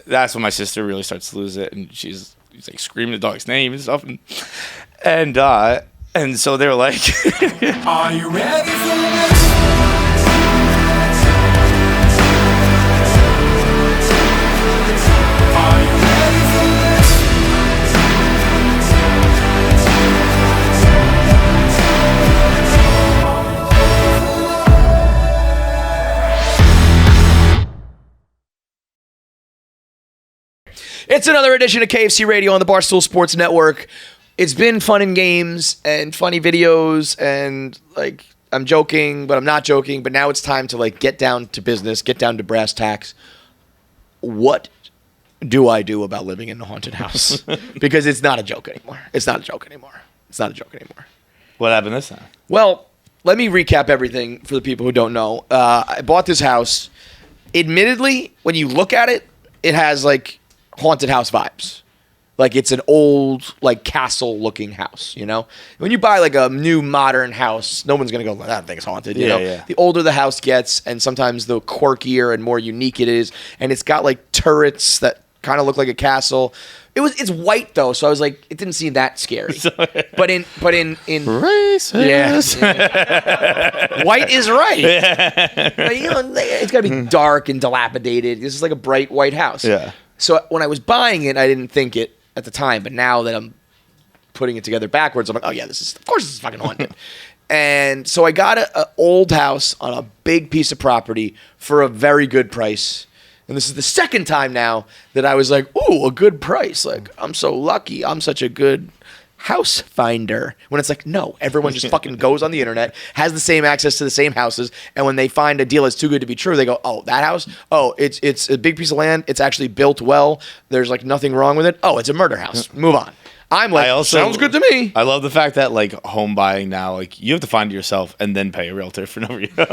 that's when my sister really starts to lose it, and she's like screaming the dog's name and stuff, and so they're like, "Are you ready for this?" It's another edition of KFC Radio on the Barstool Sports Network. It's been fun and games and funny videos and like I'm joking, but I'm not joking. But now it's time to like get down to business, get down to brass tacks. What do I do about living in a haunted house? Because it's not a joke anymore. It's not a joke anymore. what happened this time? Well, let me recap everything for the people who don't know. I bought this house. Admittedly, when you look at it, it has like haunted house vibes. Like it's an old, like castle looking house, you know? When you buy like a new modern house, no one's going to go, that thing's haunted, you know? Yeah. The older the house gets, and sometimes the quirkier and more unique it is, and it's got like turrets that kind of look like a castle. It's white though, so I was like, it didn't seem that scary. But in racist. Yeah. White is right. Yeah. But, you know, it's got to be dark and dilapidated. This is like a bright white house. Yeah. So when I was buying it, I didn't think it at the time, but now that I'm putting it together backwards, I'm like, oh yeah, this is fucking haunted. And so I got an old house on a big piece of property for a very good price. And this is the second time now that I was like, ooh, a good price. Like, I'm so lucky. I'm such a good house finder. When it's like, no, everyone just fucking goes on the internet, has the same access to the same houses, and when they find a deal that's too good to be true, they go, oh, that house? Oh, it's a big piece of land. It's actually built well. There's like nothing wrong with it. Oh, it's a murder house. Move on. I'm like, sounds good to me. I love the fact that like home buying now, like you have to find it yourself and then pay a realtor for no reason.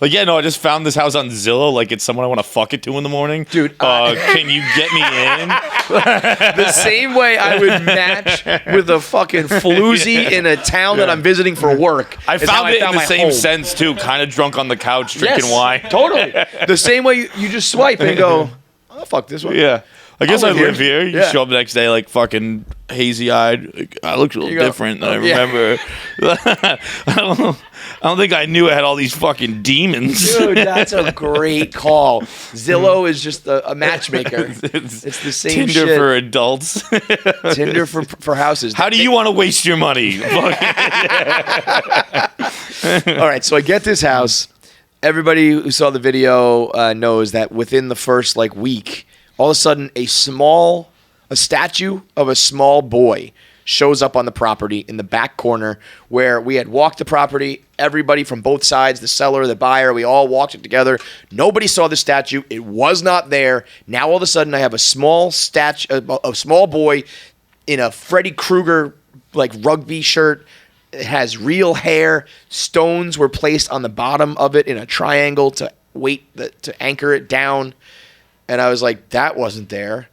Like, yeah, no, I just found this house on Zillow. Like, it's someone I want to fuck it to in the morning. Dude, can you get me in? The same way I would match with a fucking floozy in a town that I'm visiting for work. I found it in the same sense, too. Kind of drunk on the couch, drinking wine. Totally. The same way you just swipe and go, oh, fuck this one. Yeah. I guess I live here. You show up the next day like fucking hazy-eyed. Like, I look a little different than I remember. I don't think I knew I had all these fucking demons. Dude, that's a great call. Zillow is just a matchmaker. It's the same Tinder shit. for adults. Tinder for houses. How do you want to waste your money? All right, so I get this house. Everybody who saw the video knows that within the first like week, all of a sudden, a statue of a small boy shows up on the property in the back corner where we had walked the property. Everybody from both sides, the seller, the buyer, we all walked it together. Nobody saw the statue. It was not there. Now all of a sudden, I have a small boy in a Freddy Krueger like rugby shirt. It has real hair. Stones were placed on the bottom of it in a triangle to anchor it down. And I was like, that wasn't there.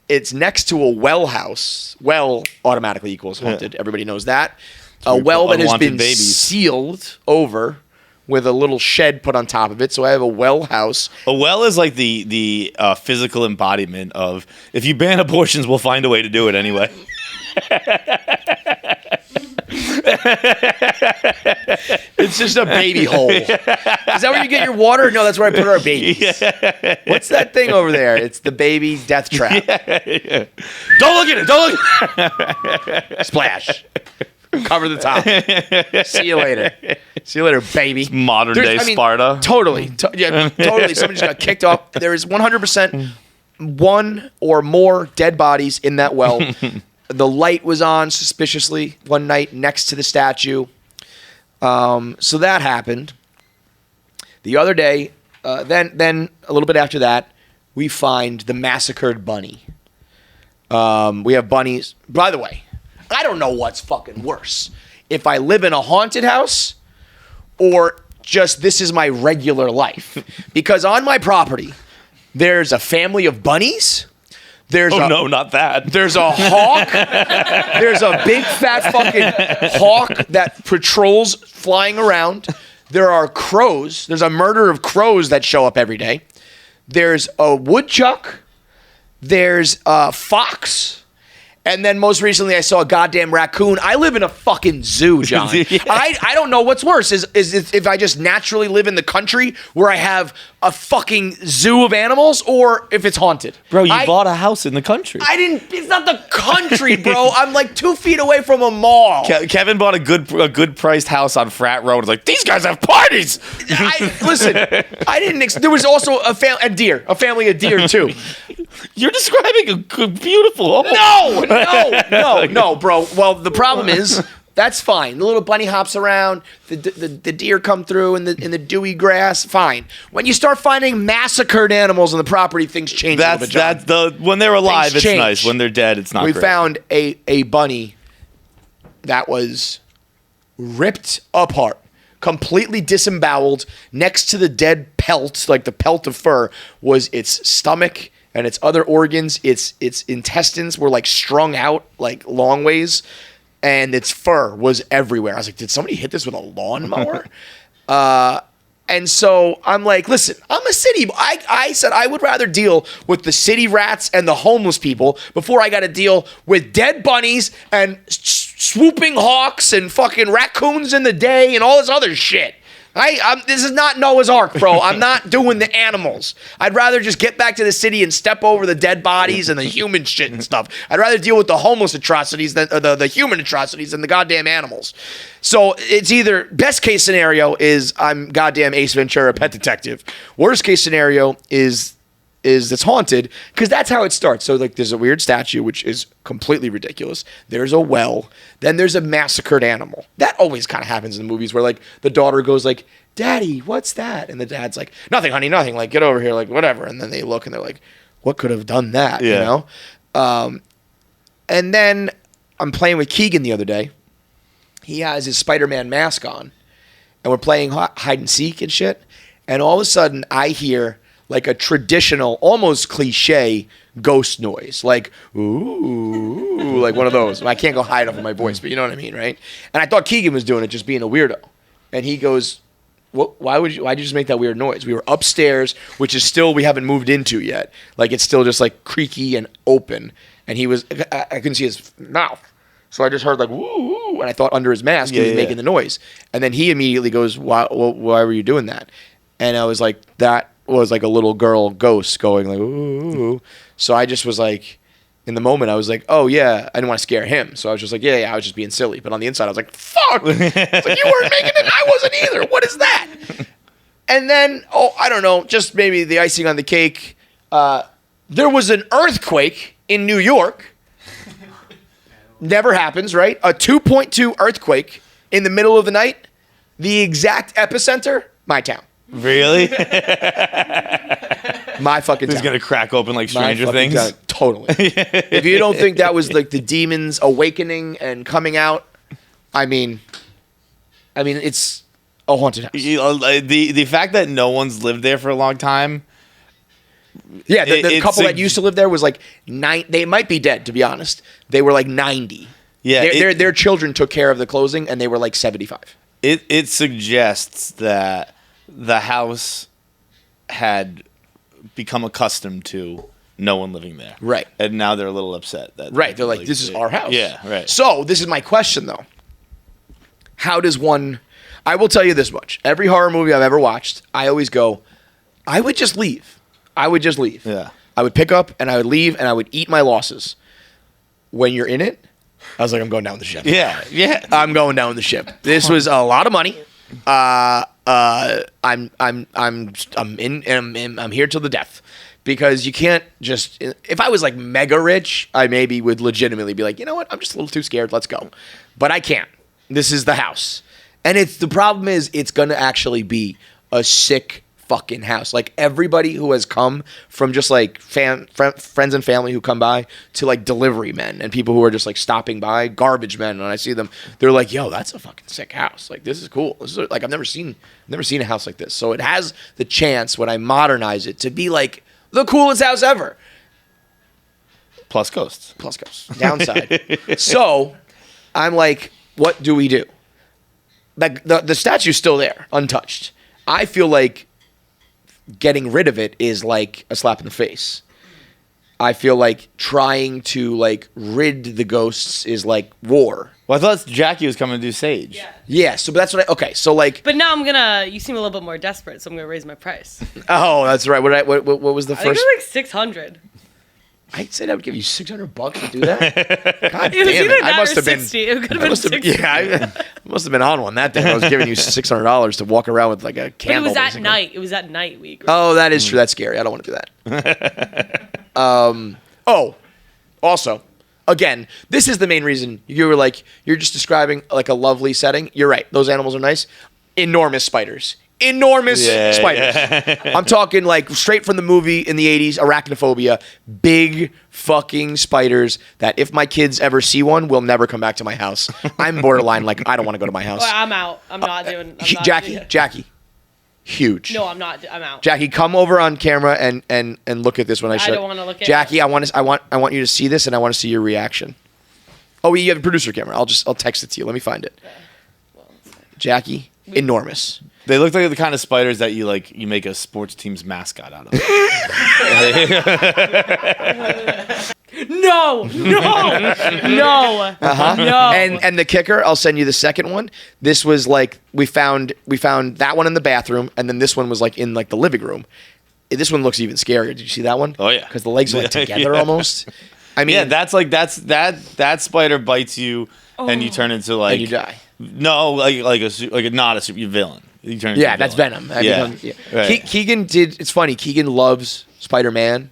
It's next to a well house. Well automatically equals haunted. Yeah. Everybody knows that. A well that has been sealed over with a little shed put on top of it. So I have a well house. A well is like the physical embodiment of, if you ban abortions, we'll find a way to do it anyway. It's just a baby hole. Is that where you get your water? No, that's where I put our babies. Yeah. What's that thing over there? It's the baby death trap. Yeah. Don't look at it. Splash. Cover the top. See you later. See you later, baby. It's modern day Sparta. Totally. Totally. Somebody just got kicked off. There is 100% one or more dead bodies in that well. The light was on suspiciously one night next to the statue. So that happened. The other day, then a little bit after that, we find the massacred bunny. We have bunnies. By the way, I don't know what's fucking worse. If I live in a haunted house or just this is my regular life. Because on my property, there's a family of bunnies. No, not that. There's a hawk. There's a big fat fucking hawk that patrols flying around. There are crows. There's a murder of crows that show up every day. there's a woodchuck, there's a fox, and then most recently I saw a goddamn raccoon. I live in a fucking zoo, John. Yeah. I don't know what's worse. Is if I just naturally live in the country where I have a fucking zoo of animals, or if it's haunted. Bro, you bought a house in the country. It's not the country, bro. I'm like 2 feet away from a mall. Kevin bought a good priced house on Frat Road. It's like, these guys have parties. Listen, I didn't. There was also a family of deer too. You're describing a good, beautiful home. No, bro. Well, the problem is that's fine. The little bunny hops around. The deer come through in the dewy grass. Fine. When you start finding massacred animals on the property, things change. When they're alive, it's change. nice. When they're dead, it's not. We great. found a bunny that was ripped apart, completely disemboweled. Next to the dead pelt, like the pelt of fur, was its stomach and its other organs. Its intestines were like strung out like long ways, and its fur was everywhere. I was like, did somebody hit this with a lawnmower? And so I'm like, listen, I'm a city. I said I would rather deal with the city rats and the homeless people before I got to deal with dead bunnies and swooping hawks and fucking raccoons in the day and all this other shit. This is not Noah's Ark, bro. I'm not doing the animals. I'd rather just get back to the city and step over the dead bodies and the human shit and stuff. I'd rather deal with the homeless atrocities than the human atrocities than the goddamn animals. So it's either best case scenario is I'm goddamn Ace Ventura, pet detective. Worst case scenario is it's haunted, because that's how it starts. So like there's a weird statue, which is completely ridiculous. There's a well. Then there's a massacred animal. That always kind of happens in the movies where like the daughter goes like, Daddy, what's that? And the dad's like, nothing, honey, nothing. Like, get over here, like whatever. And then they look and they're like, what could have done that? Yeah. You know? And then I'm playing with Keegan the other day. He has his Spider-Man mask on. And we're playing hide and seek and shit. And all of a sudden I hear like a traditional, almost cliche ghost noise, like ooh, like one of those. I can't go high enough in my voice, but you know what I mean, right? And I thought Keegan was doing it, just being a weirdo. And he goes, why'd you just make that weird noise? We were upstairs, which is still, we haven't moved into yet. Like it's still just like creaky and open. And I couldn't see his mouth. So I just heard like, woo, and I thought under his mask he was making the noise. And then he immediately goes, why were you doing that? And I was like, that was like a little girl ghost going like, ooh. So I just was like, in the moment, I was like, oh yeah, I didn't want to scare him. So I was just like, yeah, I was just being silly. But on the inside, I was like, fuck. It's like, you weren't making it. I wasn't either. What is that? And then, I don't know, just maybe the icing on the cake. There was an earthquake in New York. Never happens, right? A 2.2 earthquake in the middle of the night. The exact epicenter, my town. Really? My fucking This town. is going to crack open like Stranger Things? Town. Totally. If you don't think that was like the demons awakening and coming out, I mean, it's a haunted house. The fact that no one's lived there for a long time. Yeah, the couple that used to live there was like they might be dead, to be honest. They were like 90. Yeah, their children took care of the closing, and they were like 75. It suggests that the house had become accustomed to no one living there. Right. And now they're a little upset. Right. They're like, this is our house. Yeah, right. So this is my question, though. How does one... I will tell you this much. Every horror movie I've ever watched, I always go, I would just leave. Yeah. I would pick up, and I would leave, and I would eat my losses. When you're in it, I was like, I'm going down with the ship. Yeah. I'm going down with the ship. This was a lot of money. I'm here till the death, because you can't just, if I was like mega rich, I maybe would legitimately be like, you know what, I'm just a little too scared, let's go. But I can't. This is the house. And the problem is it's going to actually be a sick fucking house. Like everybody who has come from just like friends and family who come by to like delivery men and people who are just like stopping by, garbage men, when I see them, they're like, yo, that's a fucking sick house. Like this is cool. This is like I've never seen a house like this. So it has the chance when I modernize it to be like the coolest house ever. Plus ghosts. Downside. So I'm like, what do we do? Like the statue's still there, untouched. I feel like getting rid of it is like a slap in the face. I feel like trying to like rid the ghosts is like war. Well, I thought Jackie was coming to do Sage. Yeah. So that's what okay. So like. But now you seem a little bit more desperate, so I'm gonna raise my price. Oh, that's right. What was the I think first? it was like 600. I said I would give you $600 to do that. God It was damn either it! that I must or have been. 60. It could have been 60. I must have been on one that day. I was giving you $600 to walk around with like a But candle. it was at basically. night. It was at night week. Oh, that is true. That's scary. I don't want to do that. Also, again, this is the main reason you were like, you're just describing like a lovely setting. You're right. Those animals are nice. Enormous spiders. Spiders. Yeah. I'm talking like straight from the movie in the 80s, Arachnophobia. Big fucking spiders that if my kids ever see one, will never come back to my house. I'm borderline like, I don't want to go to my house. Well, I'm out. I'm not doing. Jackie. Huge. No, I'm not. I'm out. Jackie, come over on camera and look at this when I show. I don't want to look at Jackie, it. I want you to see this and I want to see your reaction. Oh, you have a producer camera. I'll text it to you. Let me find it. Jackie, enormous. They look like the kind of spiders that you make a sports team's mascot out of. No. No. And the kicker, I'll send you the second one. This was like we found that one in the bathroom, and then this one was like in like the living room. This one looks even scarier. Did you see that one? Oh yeah, because the legs are like together almost. I mean, yeah, that's that spider bites you, and you turn into like and you die. No, not a super villain. You turn into a that's villain. Venom. Right. Keegan did. It's funny. Keegan loves Spider-Man,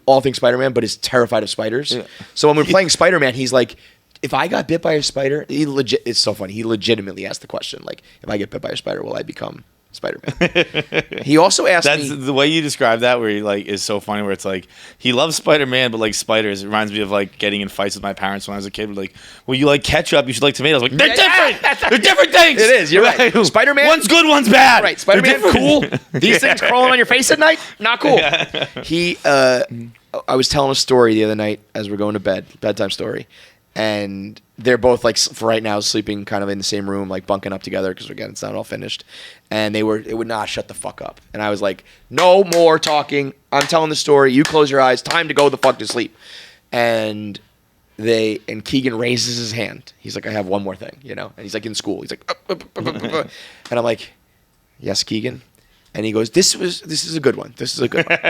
all things Spider-Man, but is terrified of spiders. Yeah. So when we're playing Spider-Man, he's like, if I got bit by a spider, it's so funny. He legitimately asked the question, like, if I get bit by a spider, will I become Spider-Man? He also asked me. That's the way you describe that, where he like is so funny. Where it's like he loves Spider-Man, but like spiders. It reminds me of like getting in fights with my parents when I was a kid. We're like, well, you like ketchup, you should like tomatoes. Like they're different. They're different things. It is. You're right. Spider-Man. One's good, one's bad. Right. Spider-Man, cool. These things crawling on your face at night, not cool. He. I was telling a story the other night as we're going to bed, bedtime story, and they're both like for right now sleeping kind of in the same room, like bunking up together because again it's not all finished, and it would not shut the fuck up, and I was like, no more talking. I'm telling the story. You close your eyes. Time to go the fuck to sleep. And Keegan raises his hand. He's like, I have one more thing, and he's like in school. He's like, and I'm like, yes, Keegan, and he goes, this is a good one. This is a good one.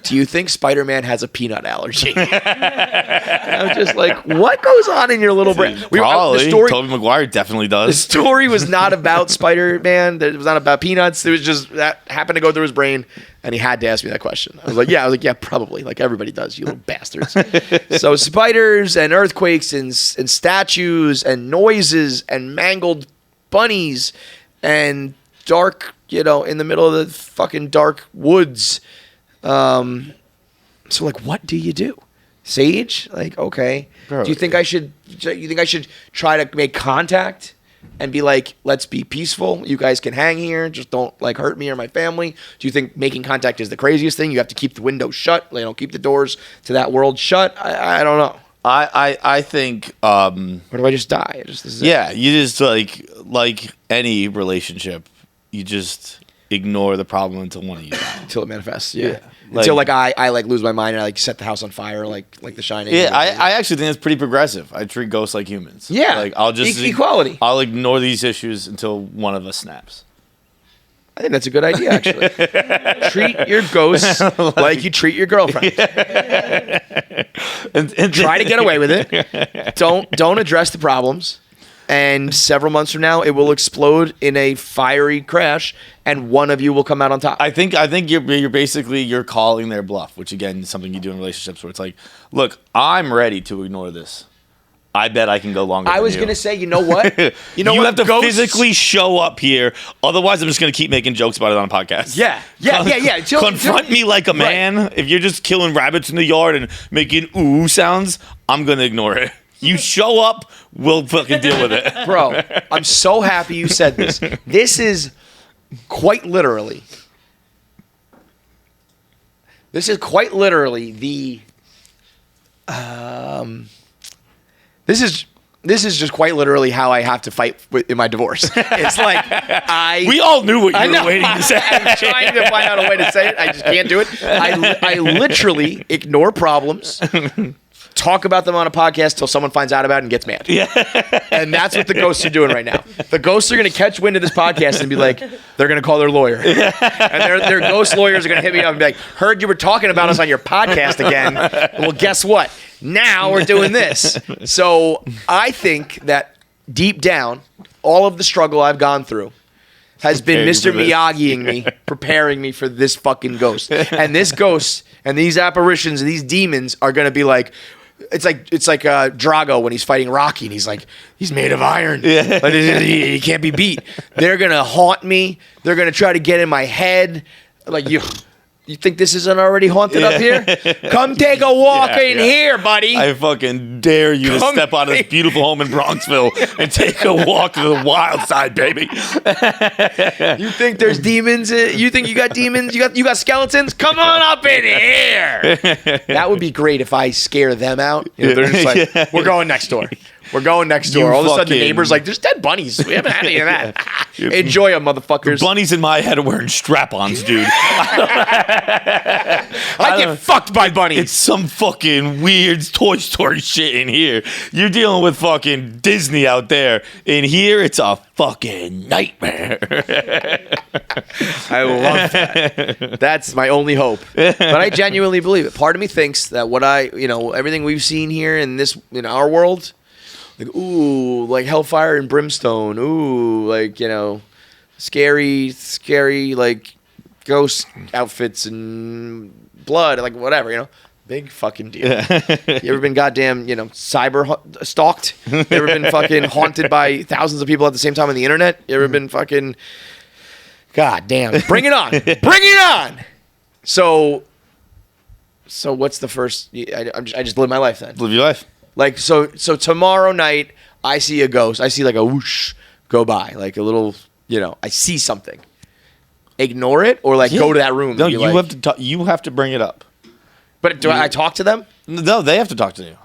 Do you think Spider-Man has a peanut allergy? And I was just like, what goes on in your little brain? Probably. Tobey Maguire definitely does. The story was not about Spider-Man. It was not about peanuts. It was just that happened to go through his brain, and he had to ask me that question. I was like, yeah, probably. Like everybody does, you little bastards. So spiders and earthquakes and statues and noises and mangled bunnies and dark, in the middle of the fucking dark woods. So like, what do you do? Sage? Like, okay. Bro, do you think I should try to make contact and be like, let's be peaceful. You guys can hang here. Just don't like hurt me or my family. Do you think making contact is the craziest thing? You have to keep the windows shut. Keep the doors to that world shut. I don't know. I think. Or do I just die? You just like any relationship, you just ignore the problem until one of you die. Until it manifests. Yeah. Until I lose my mind and I set the house on fire like The Shining. Yeah, I actually think that's pretty progressive. I treat ghosts like humans. Yeah. I'll just equality. I'll ignore these issues until one of us snaps. I think that's a good idea, actually. Treat your ghosts like you treat your girlfriend. and try to get away with it. Don't address the problems. And several months from now, it will explode in a fiery crash, and one of you will come out on top. I think you're basically calling their bluff, which again is something you do in relationships where it's like, look, I'm ready to ignore this. I bet I can go longer. I was gonna say, you know what? You have to physically show up here, otherwise I'm just gonna keep making jokes about it on a podcast. Yeah. Confront me like a man. Right. If you're just killing rabbits in the yard and making ooh sounds, I'm gonna ignore it. You show up, we'll fucking deal with it. Bro, I'm so happy you said this. This is quite literally the this is this is just quite literally how I have to fight in my divorce. It's like we all knew what you were waiting to say. I'm trying to find out a way to say it. I just can't do it. I literally ignore problems, talk about them on a podcast till someone finds out about it and gets mad. Yeah. And that's what the ghosts are doing right now. The ghosts are going to catch wind of this podcast and be like, they're going to call their lawyer. And their ghost lawyers are going to hit me up and be like, heard you were talking about us on your podcast again. Well, guess what? Now we're doing this. So I think that deep down, all of the struggle I've gone through has been Mr. Miyagiing me, preparing me for this fucking ghost. And this ghost and these apparitions and these demons are going to be like, it's like Drago when he's fighting Rocky and he's like, he's made of iron. Yeah. Like, he can't be beat. They're going to haunt me. They're going to try to get in my head. Like, you think this isn't already haunted up here? Come take a walk in here, buddy. I fucking dare you to step out of this beautiful home in Bronxville and take a walk to the wild side, baby. You think there's demons? You think you got demons? You got skeletons? Come on up in here. That would be great if I scare them out. You know, they're just like, we're going next door. We're going next door. All of a sudden, the neighbor's like, there's dead bunnies. We haven't had any of that. Enjoy them, motherfuckers. The bunnies in my head are wearing strap-ons, dude. I get fucked by bunnies. It's some fucking weird Toy Story shit in here. You're dealing with fucking Disney out there. In here, it's a fucking nightmare. I love that. That's my only hope. But I genuinely believe it. Part of me thinks that everything we've seen here in our world, like, ooh, like hellfire and brimstone. Ooh, like, scary, like, ghost outfits and blood, like, whatever, Big fucking deal. You ever been goddamn, cyber stalked? You ever been fucking haunted by thousands of people at the same time on the internet? You ever been fucking... Goddamn. Bring it on. Bring it on! So what's the first... I just live my life then. Live your life. Like, so tomorrow night, I see a ghost. I see like a whoosh go by. Like a little, I see something. Ignore it or go to that room. No, you have to bring it up. But do I talk to them? No, they have to talk to you.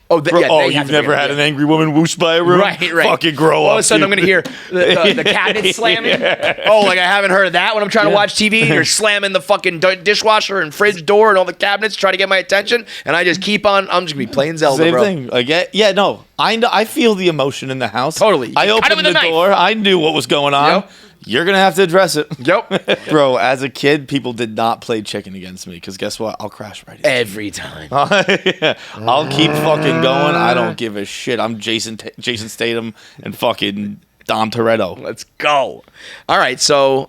Oh, you've never had an angry woman whoosh by a room? Right. Fucking grow up. All of a sudden, I'm going to hear the cabinet slamming. Oh, like I haven't heard of that when I'm trying to watch TV. And you're slamming the fucking dishwasher and fridge door and all the cabinets trying to get my attention. And I just keep on. I'm just going to be playing Zelda, Same bro. thing. Like, no. I feel the emotion in the house. Totally. I opened the door. I knew what was going on. Yep. You're going to have to address it. Yep. Bro, as a kid, people did not play chicken against me because guess what? I'll crash right into every time. I'll keep fucking going. I don't give a shit. I'm Jason Statham and fucking Dom Toretto. Let's go. All right, so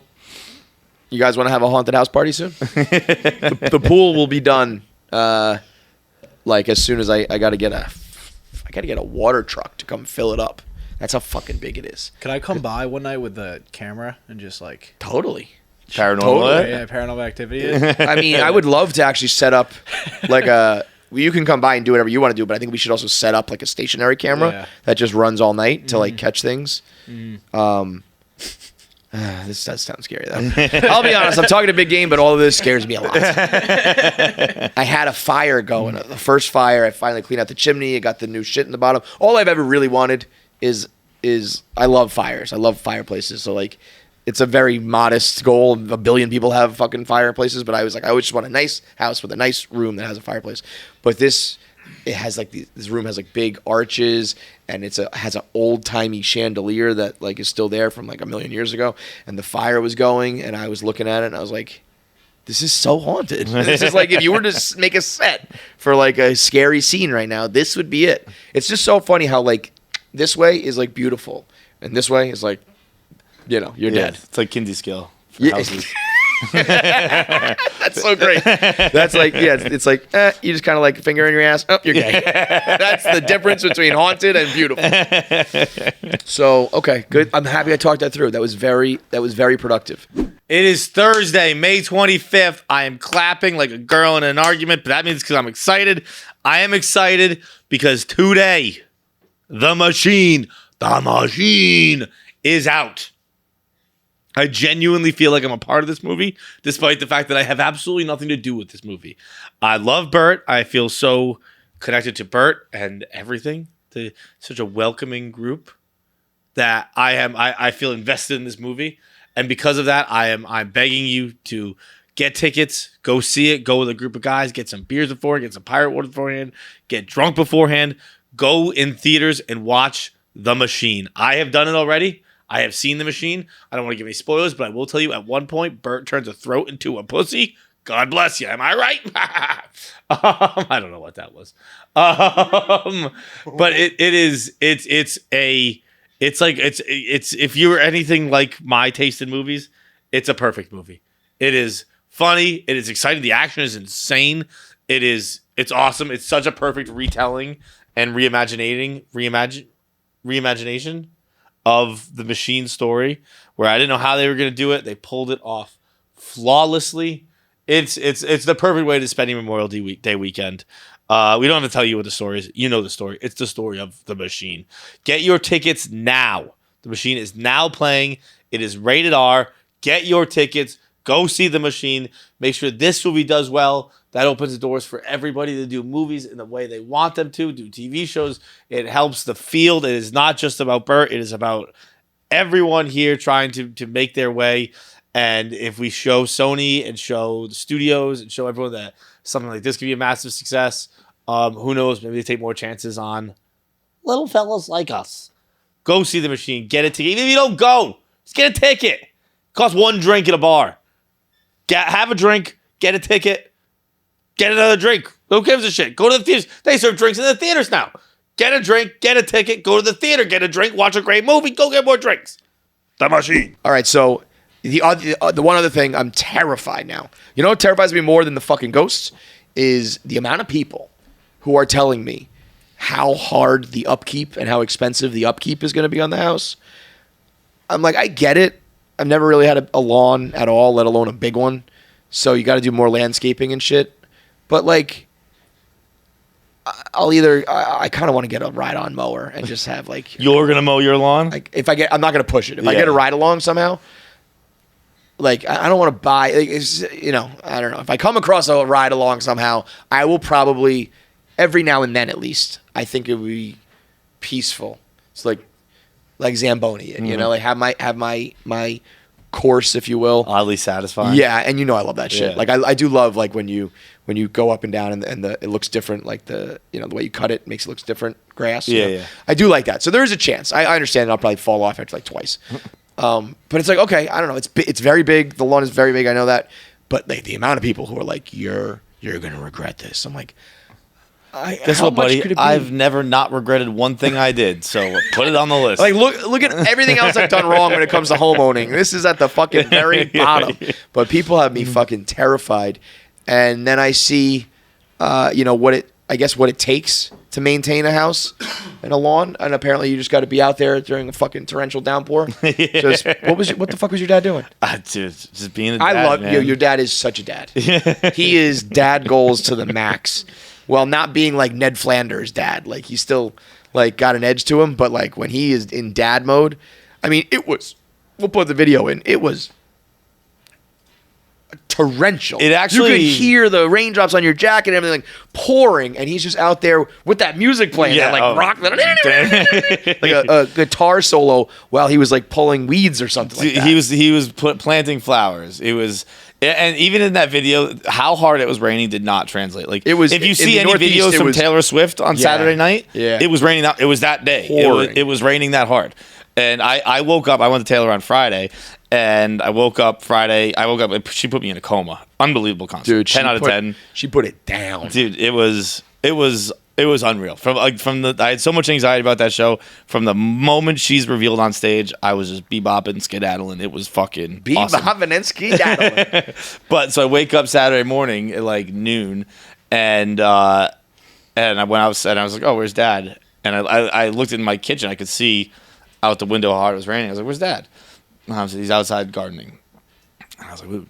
you guys want to have a haunted house party soon? The pool will be done like as soon as I got to get a water truck to come fill it up. That's how fucking big it is. Can I come by one night with the camera and just like... Totally. Paranormal? Yeah, paranormal activity. I mean, I would love to actually set up like you can come by and do whatever you want to do, but I think we should also set up like a stationary camera that just runs all night to like catch things. This does sound scary though. I'll be honest, I'm talking a big game, but all of this scares me a lot. I had a fire going. The first fire, I finally cleaned out the chimney. I got the new shit in the bottom. All I've ever really wanted is I love fires. I love fireplaces. So like it's a very modest goal. A billion people have fucking fireplaces, but I was like, I always just want a nice house with a nice room that has a fireplace. But this room has like big arches and has an old timey chandelier that like is still there from like a million years ago. And the fire was going and I was looking at it and I was like, this is so haunted. This is like if you were to make a set for like a scary scene right now, this would be it. It's just so funny how like this way is like beautiful, and this way is like, you're dead. It's like Kinsey scale for houses. That's so great. That's like, it's like, you just kind of like finger in your ass. Oh, you're gay. That's the difference between haunted and beautiful. So, okay, good. I'm happy I talked that through. That was very productive. It is Thursday, May 25th. I am clapping like a girl in an argument, but that means because I'm excited. I am excited because today, the machine is out. I genuinely feel like I'm a part of this movie, despite the fact that I have absolutely nothing to do with this movie. I love Bert. I feel so connected to Bert and everything such a welcoming group that I feel invested in this movie, and because of that, I'm begging you to get tickets, go see it, go with a group of guys, get some beers beforehand, get some pirate water beforehand, get drunk beforehand, go in theaters and watch The Machine. I have done it already. I have seen The Machine. I don't want to give any spoilers, but I will tell you at one point, Bert turns a throat into a pussy. God bless you. Am I right? I don't know what that was. But it's if you're anything like my taste in movies, it's a perfect movie. It is funny. It is exciting. The action is insane. It's awesome. It's such a perfect retelling and reimagination of the Machine story, where I didn't know how they were going to do it. They pulled it off flawlessly. It's the perfect way to spend a Memorial Day weekend. We don't have to tell you what the story is. You know the story. It's the story of The Machine. Get your tickets now. The Machine is now playing. It is rated R. Get your tickets. Go see The Machine. Make sure this movie does well. That opens the doors for everybody to do movies in the way they want them to, do TV shows. It helps the field. It is not just about Bert. It is about everyone here trying to make their way. And if we show Sony and show the studios and show everyone that something like this could be a massive success, who knows? Maybe they take more chances on little fellas like us. Go see The Machine. Get a ticket. Even if you don't go, just get a ticket. It costs one drink at a bar. Have a drink. Get a ticket. Get another drink. Who gives a shit? Go to the theaters. They serve drinks in the theaters now. Get a drink. Get a ticket. Go to the theater. Get a drink. Watch a great movie. Go get more drinks. The Machine. All right, so the one other thing, I'm terrified now. You know what terrifies me more than the fucking ghosts? Is the amount of people who are telling me how hard the upkeep and how expensive the upkeep is going to be on the house. I'm like, I get it. I've never really had a lawn at all, let alone a big one. So you got to do more landscaping and shit. But like, I kind of want to get a ride-on mower and just have like. You're gonna mow your lawn? Like I'm not gonna push it. If I get a ride along somehow, like I don't want to buy. Like, I don't know. If I come across a ride along somehow, I will probably every now and then at least. I think it would be peaceful. It's like Zamboni, and like have my course, if you will. Oddly satisfying. Yeah, and I love that shit. Yeah. Like I do love like when you go up and down and it looks different, like the way you cut it makes it looks different grass. Yeah. I do like that. So there is a chance. I understand I'll probably fall off after like twice. But it's like, okay, I don't know. It's very big. The lawn is very big. I know that. But like the amount of people who are like, you're gonna regret this. I'm like, guess what, buddy? I've never not regretted one thing I did. So put it on the list. Like look at everything else I've done wrong when it comes to homeowning. This is at the fucking very bottom. But people have me fucking terrified. And then I see, what it takes to maintain a house and a lawn. And apparently you just got to be out there during a fucking torrential downpour. Yeah. What the fuck was your dad doing? Dude, just being a dad, I love man. your dad is such a dad. He is dad goals to the max. Well, not being like Ned Flanders' dad. Like he's still like got an edge to him. But like when he is in dad mode, I mean, we'll put the video in. It was torrential. It actually, you could hear the raindrops on your jacket and everything like pouring, and he's just out there with that music playing, rock, like a guitar solo while he was like pulling weeds or something like that. He was planting flowers. It was, and even in that video, how hard it was raining did not translate. Like it was. If you see any videos from Taylor Swift on Saturday night, it was raining. It was that day. It was raining that hard. And I woke up. I went to Taylor on Friday. And I woke up Friday. She put me in a coma. Unbelievable concert. Dude, 10 out of 10. She put it down. Dude, it was unreal. I had so much anxiety about that show. From the moment she's revealed on stage, I was just bebopping, skedaddling. It was fucking awesome. Bebopping and skedaddling. But so I wake up Saturday morning at like noon, and I went outside. And I was like, "Oh, where's Dad?" And I looked in my kitchen. I could see out the window how hard it was raining. I was like, "Where's Dad?" And I was like, "He's outside gardening." And I was like, "What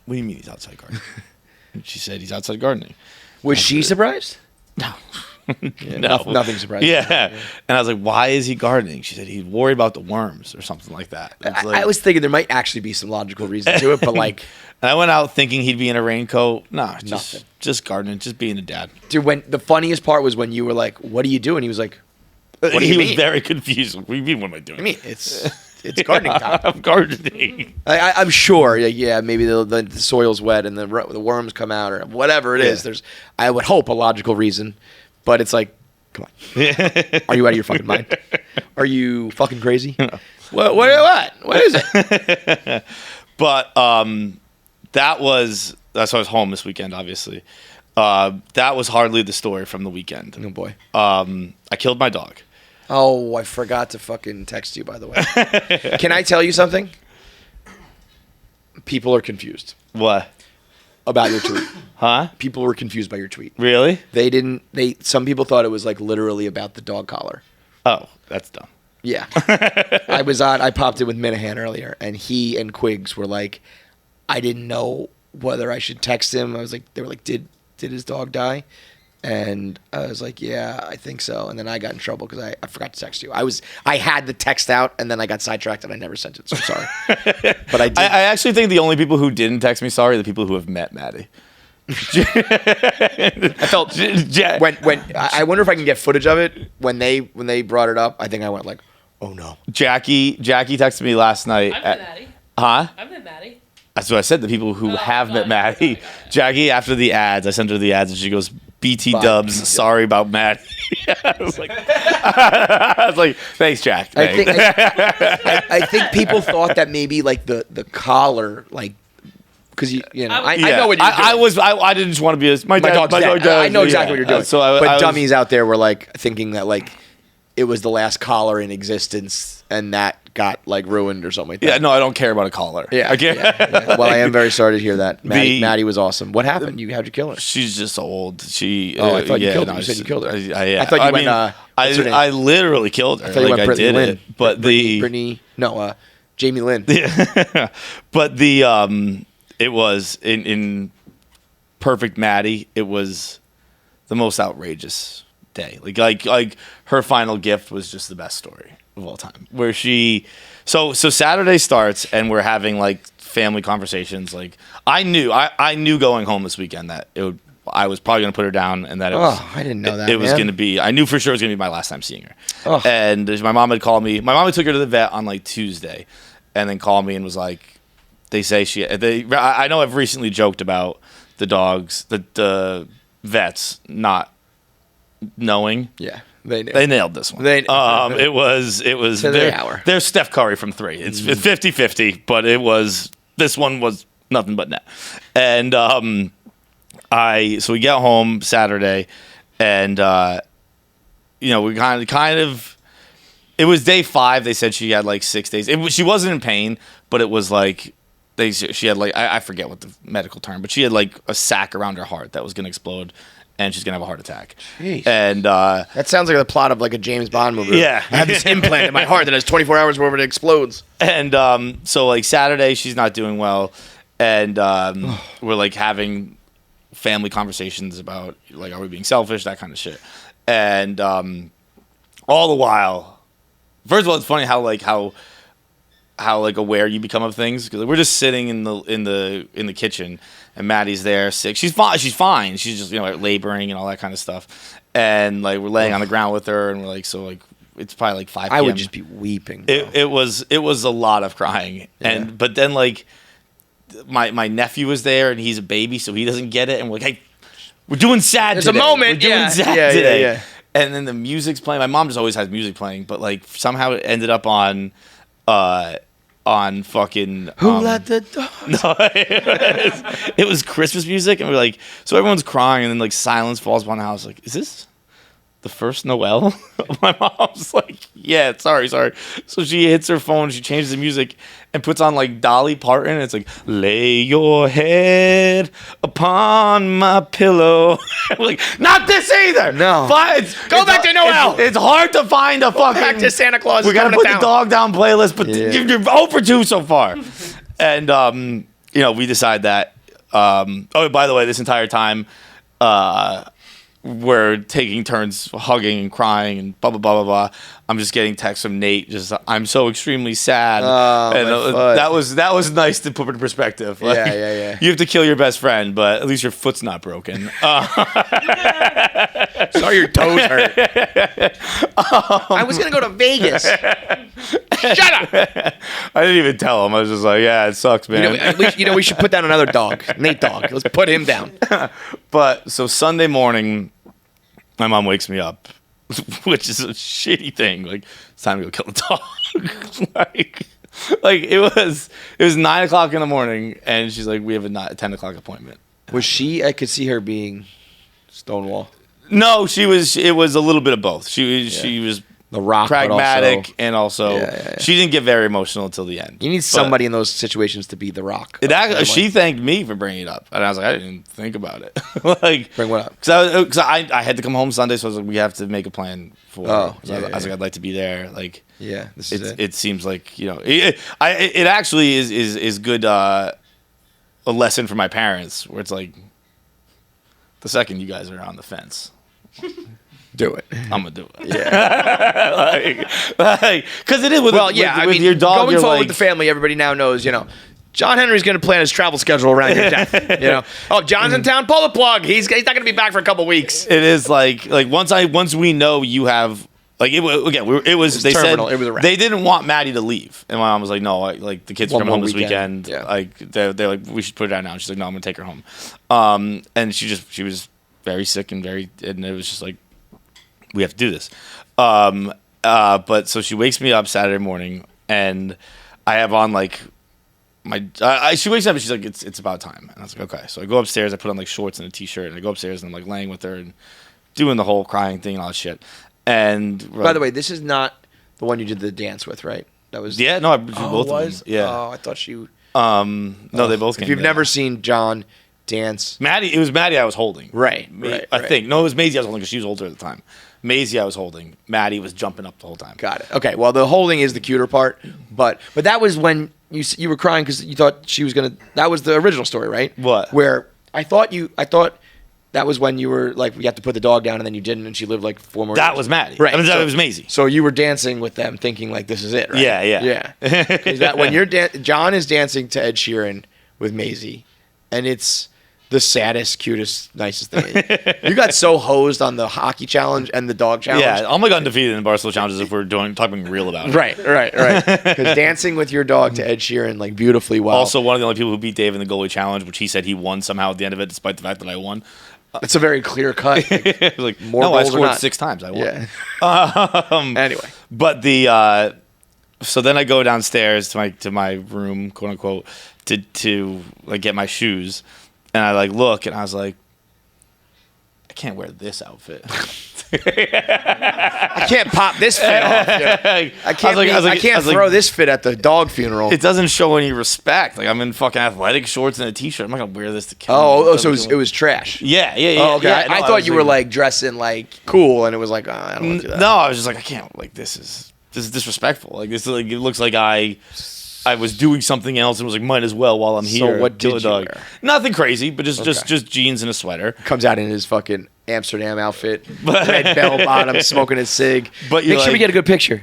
do you mean he's outside gardening?" And she said, "He's outside gardening." Was she surprised? No. No. Nothing surprising. Yeah. And I was like, "Why is he gardening?" She said, "He's worried about the worms or something like that." I was thinking there might actually be some logical reason to it, but like... And I went out thinking he'd be in a raincoat. No, nothing. Just gardening, just being a dad. Dude, when the funniest part was when you were like, "What do you do?" And he was like, What do he you was mean? very confused. What do you mean? What am I doing? I mean, it's gardening time. I'm gardening. I'm sure. Maybe the soil's wet and the worms come out or whatever it is. There's, I would hope, a logical reason, but it's like, come on, are you out of your fucking mind? Are you fucking crazy? What? What is it? But that's why I was home this weekend. Obviously, that was hardly the story from the weekend. Oh boy. I killed my dog. Oh, I forgot to fucking text you, by the way. Can I tell you something? People are confused What? about your tweet. Huh? People were confused by your tweet. Really? Some people thought it was like literally about the dog collar. Oh, that's dumb. Yeah. I popped in with Minahan earlier, and he and Quiggs were like, I didn't know whether I should text him. They were like, did his dog die? And I was like, yeah, I think so. And then I got in trouble because I forgot to text you. I had the text out, and then I got sidetracked, and I never sent it, so I'm sorry. But I did. I actually think the only people who didn't text me sorry are the people who have met Maddie. I felt when I wonder if I can get footage of it when they brought it up. I think I went like, oh no. Jackie texted me last night. I've met Maddie. Huh? I've met Maddie. That's what I said. The people who have met Maddie. got it. Jackie, after the ads, I sent her the ads, and she goes, BT Bye. dubs, sorry about Maddie. I was like, thanks, Jack. Thanks. I think people thought that maybe like the collar, like, because I know what you're doing. I didn't just want to be my dog's dead. I know exactly what you're doing. But was- dummies out there were like thinking that like it was the last collar in existence, and that got like ruined or something like that. Yeah, no, I don't care about a collar. Yeah. Again. Yeah. Well, I am very sorry to hear that. The- Maddie was awesome. What happened? How'd you kill her? She's just old. Oh, I thought you killed her. You said you killed her. Yeah. I thought you went, what's her name? I literally killed her. I thought you went Brittany did Lynn. it. But Jamie Lynn. But it was in perfect Maddie. It was the most outrageous day. Like her final gift was just the best story of all time. Where so Saturday starts and we're having like family conversations. Like I knew going home this weekend that I was probably gonna put her down and that I didn't know that. It was man. gonna be. I knew for sure it was gonna be my last time seeing her. Oh. And my mom had called me. My mom took her to the vet on like Tuesday, and then called me and was like, "They say I know I've recently joked about the dogs, the vets not knowing. Yeah. They nailed this one. It was To the hour. There's Steph Curry from 3. It's 50-50, but this one was nothing but net. And so we get home Saturday, and we kind of it was day 5. They said she had like 6 days. She wasn't in pain, but it was like she had like I forget what the medical term, but she had like a sac around her heart that was gonna explode. And she's gonna have a heart attack. Jeez. And that sounds like the plot of like a James Bond movie. Yeah. I have this implant in my heart that has 24 hours where it explodes. And so like Saturday she's not doing well, and we're like having family conversations about like, are we being selfish, that kind of shit. And all the while, first of all, it's funny how like aware you become of things, because we're just sitting in the kitchen and Maddie's there sick. She's fine. She's just laboring and all that kind of stuff. And like we're laying on the ground with her, and we're like, so like it's probably like 5 p.m. I would just be weeping. Bro. It was a lot of crying. Yeah. But then like my nephew was there, and he's a baby, so he doesn't get it. And we're like, hey, we're doing sad There's today. a moment. We're doing sad today. Yeah. And then the music's playing. My mom just always has music playing, but like somehow it ended up on fucking Who let the dogs? no, it was Christmas music, and we're like, so everyone's crying, and then like silence falls upon the house. Like, is this the first Noel? My mom's like, yeah, sorry. So she hits her phone, she changes the music, and puts on like Dolly Parton, and it's like, lay your head upon my pillow. We're like, not this either. No. Go back to Noel. It's hard to find a fucking. Back to Santa Claus. We gotta put the dog down playlist, but Yeah. you're 0 for 2 so far. And we decide that. Oh, by the way, this entire time, we're taking turns hugging and crying and blah blah blah blah blah. I'm just getting texts from Nate. Just I'm so extremely sad, and that was nice to put in perspective. Like, yeah. You have to kill your best friend, but at least your foot's not broken. Sorry, your toes hurt. I was gonna go to Vegas. Shut up. I didn't even tell him. I was just like, yeah, it sucks, man. We should put down another dog, Nate Dog. Let's put him down. But so Sunday morning, my mom wakes me up, which is a shitty thing. Like, it's time to go kill the dog. like it was 9:00 in the morning, and she's like, we have a 10:00 appointment. Was she? I could see her being Stonewall. No, she was. It was a little bit of both. She was The Rock, pragmatic, and also Yeah. she didn't get very emotional until the end. You need somebody in those situations to be The Rock. She thanked me for bringing it up, and I was like, I didn't even think about it. Like, Bring what up? Because I had to come home Sunday, so I was like, we have to make a plan for. Oh, I was like, I'd like to be there. Like, Yeah, this is it. it seems like it actually is good. A lesson for my parents, where it's like, the second you guys are on the fence, Do it. I'm gonna do it. Yeah. Because it is with with your dog. Going you're forward like, with the family, everybody now knows, John Henry's going to plan his travel schedule around your death. Oh, John's in town. Pull the plug. He's not going to be back for a couple weeks. It is like once we know you have. Like it was they terminal. said It was a wrap. they didn't want Maddie to leave, and my mom was like, "No, like the kids are One coming home more this weekend. weekend. Yeah. Like they're like, we should put it out now." And she's like, "No, I'm gonna take her home." And she was very sick and it was just like, we have to do this. But so she wakes me up Saturday morning, and I have on like she wakes up and she's like, it's about time, and I was like, okay. So I go upstairs, I put on like shorts and a t-shirt, and I go upstairs and I'm like laying with her and doing the whole crying thing and all that shit. And By the way, this is not the one you did the dance with, right? That was yeah, no, I both of them. Yeah. Oh, I thought you. No, they both came. If you've yeah. never seen John dance, Maddie, it was Maddie I was holding. right? I think. No, it was Maisie I was holding because she was older at the time. Maisie I was holding. Maddie was jumping up the whole time. Got it. Okay. Well, the holding is the cuter part, but that was when you were crying because you thought she was gonna. That was the original story, right? What? Where I thought that was when you were like, we have to put the dog down, and then you didn't, and she lived like 4 more. That years. was Maddie. Right. I mean, So- that was Maisie. So you were dancing with them, thinking like, this is it, right? Yeah. Is that when you're John is dancing to Ed Sheeran with Maisie, and it's the saddest, cutest, nicest thing. You got so hosed on the hockey challenge and the dog challenge. Yeah, I'm like undefeated in Barstool challenges if we're talking real about it. Right. Because dancing with your dog to Ed Sheeran like beautifully well. Also, one of the only people who beat Dave in the goalie challenge, which he said he won somehow at the end of it, despite the fact that I won. it's a very clear cut. Like, More no, I goals or scored not. 6 times. I won. Yeah. Anyway, But so then I go downstairs to my room, quote unquote, to like get my shoes, and I like look, and I was like, I can't wear this outfit. I can't pop this fit off. I can't throw this fit at the dog funeral. It doesn't show any respect. Like, I'm in fucking athletic shorts and a t-shirt. I'm not gonna wear this to kill. So it was trash. Yeah. Oh, okay. Yeah, I no, thought was you were like dressing like cool, and it was like, oh, I don't want to do that. No, I was just like, I can't. Like, this is disrespectful. Like, this is like, it looks like I was doing something else and was like, might as well while I'm here. what kill did a you dog. wear? Nothing crazy, but just jeans and a sweater. Comes out in his fucking Amsterdam outfit, red bell bottom, smoking his cig. But make sure we get a good picture.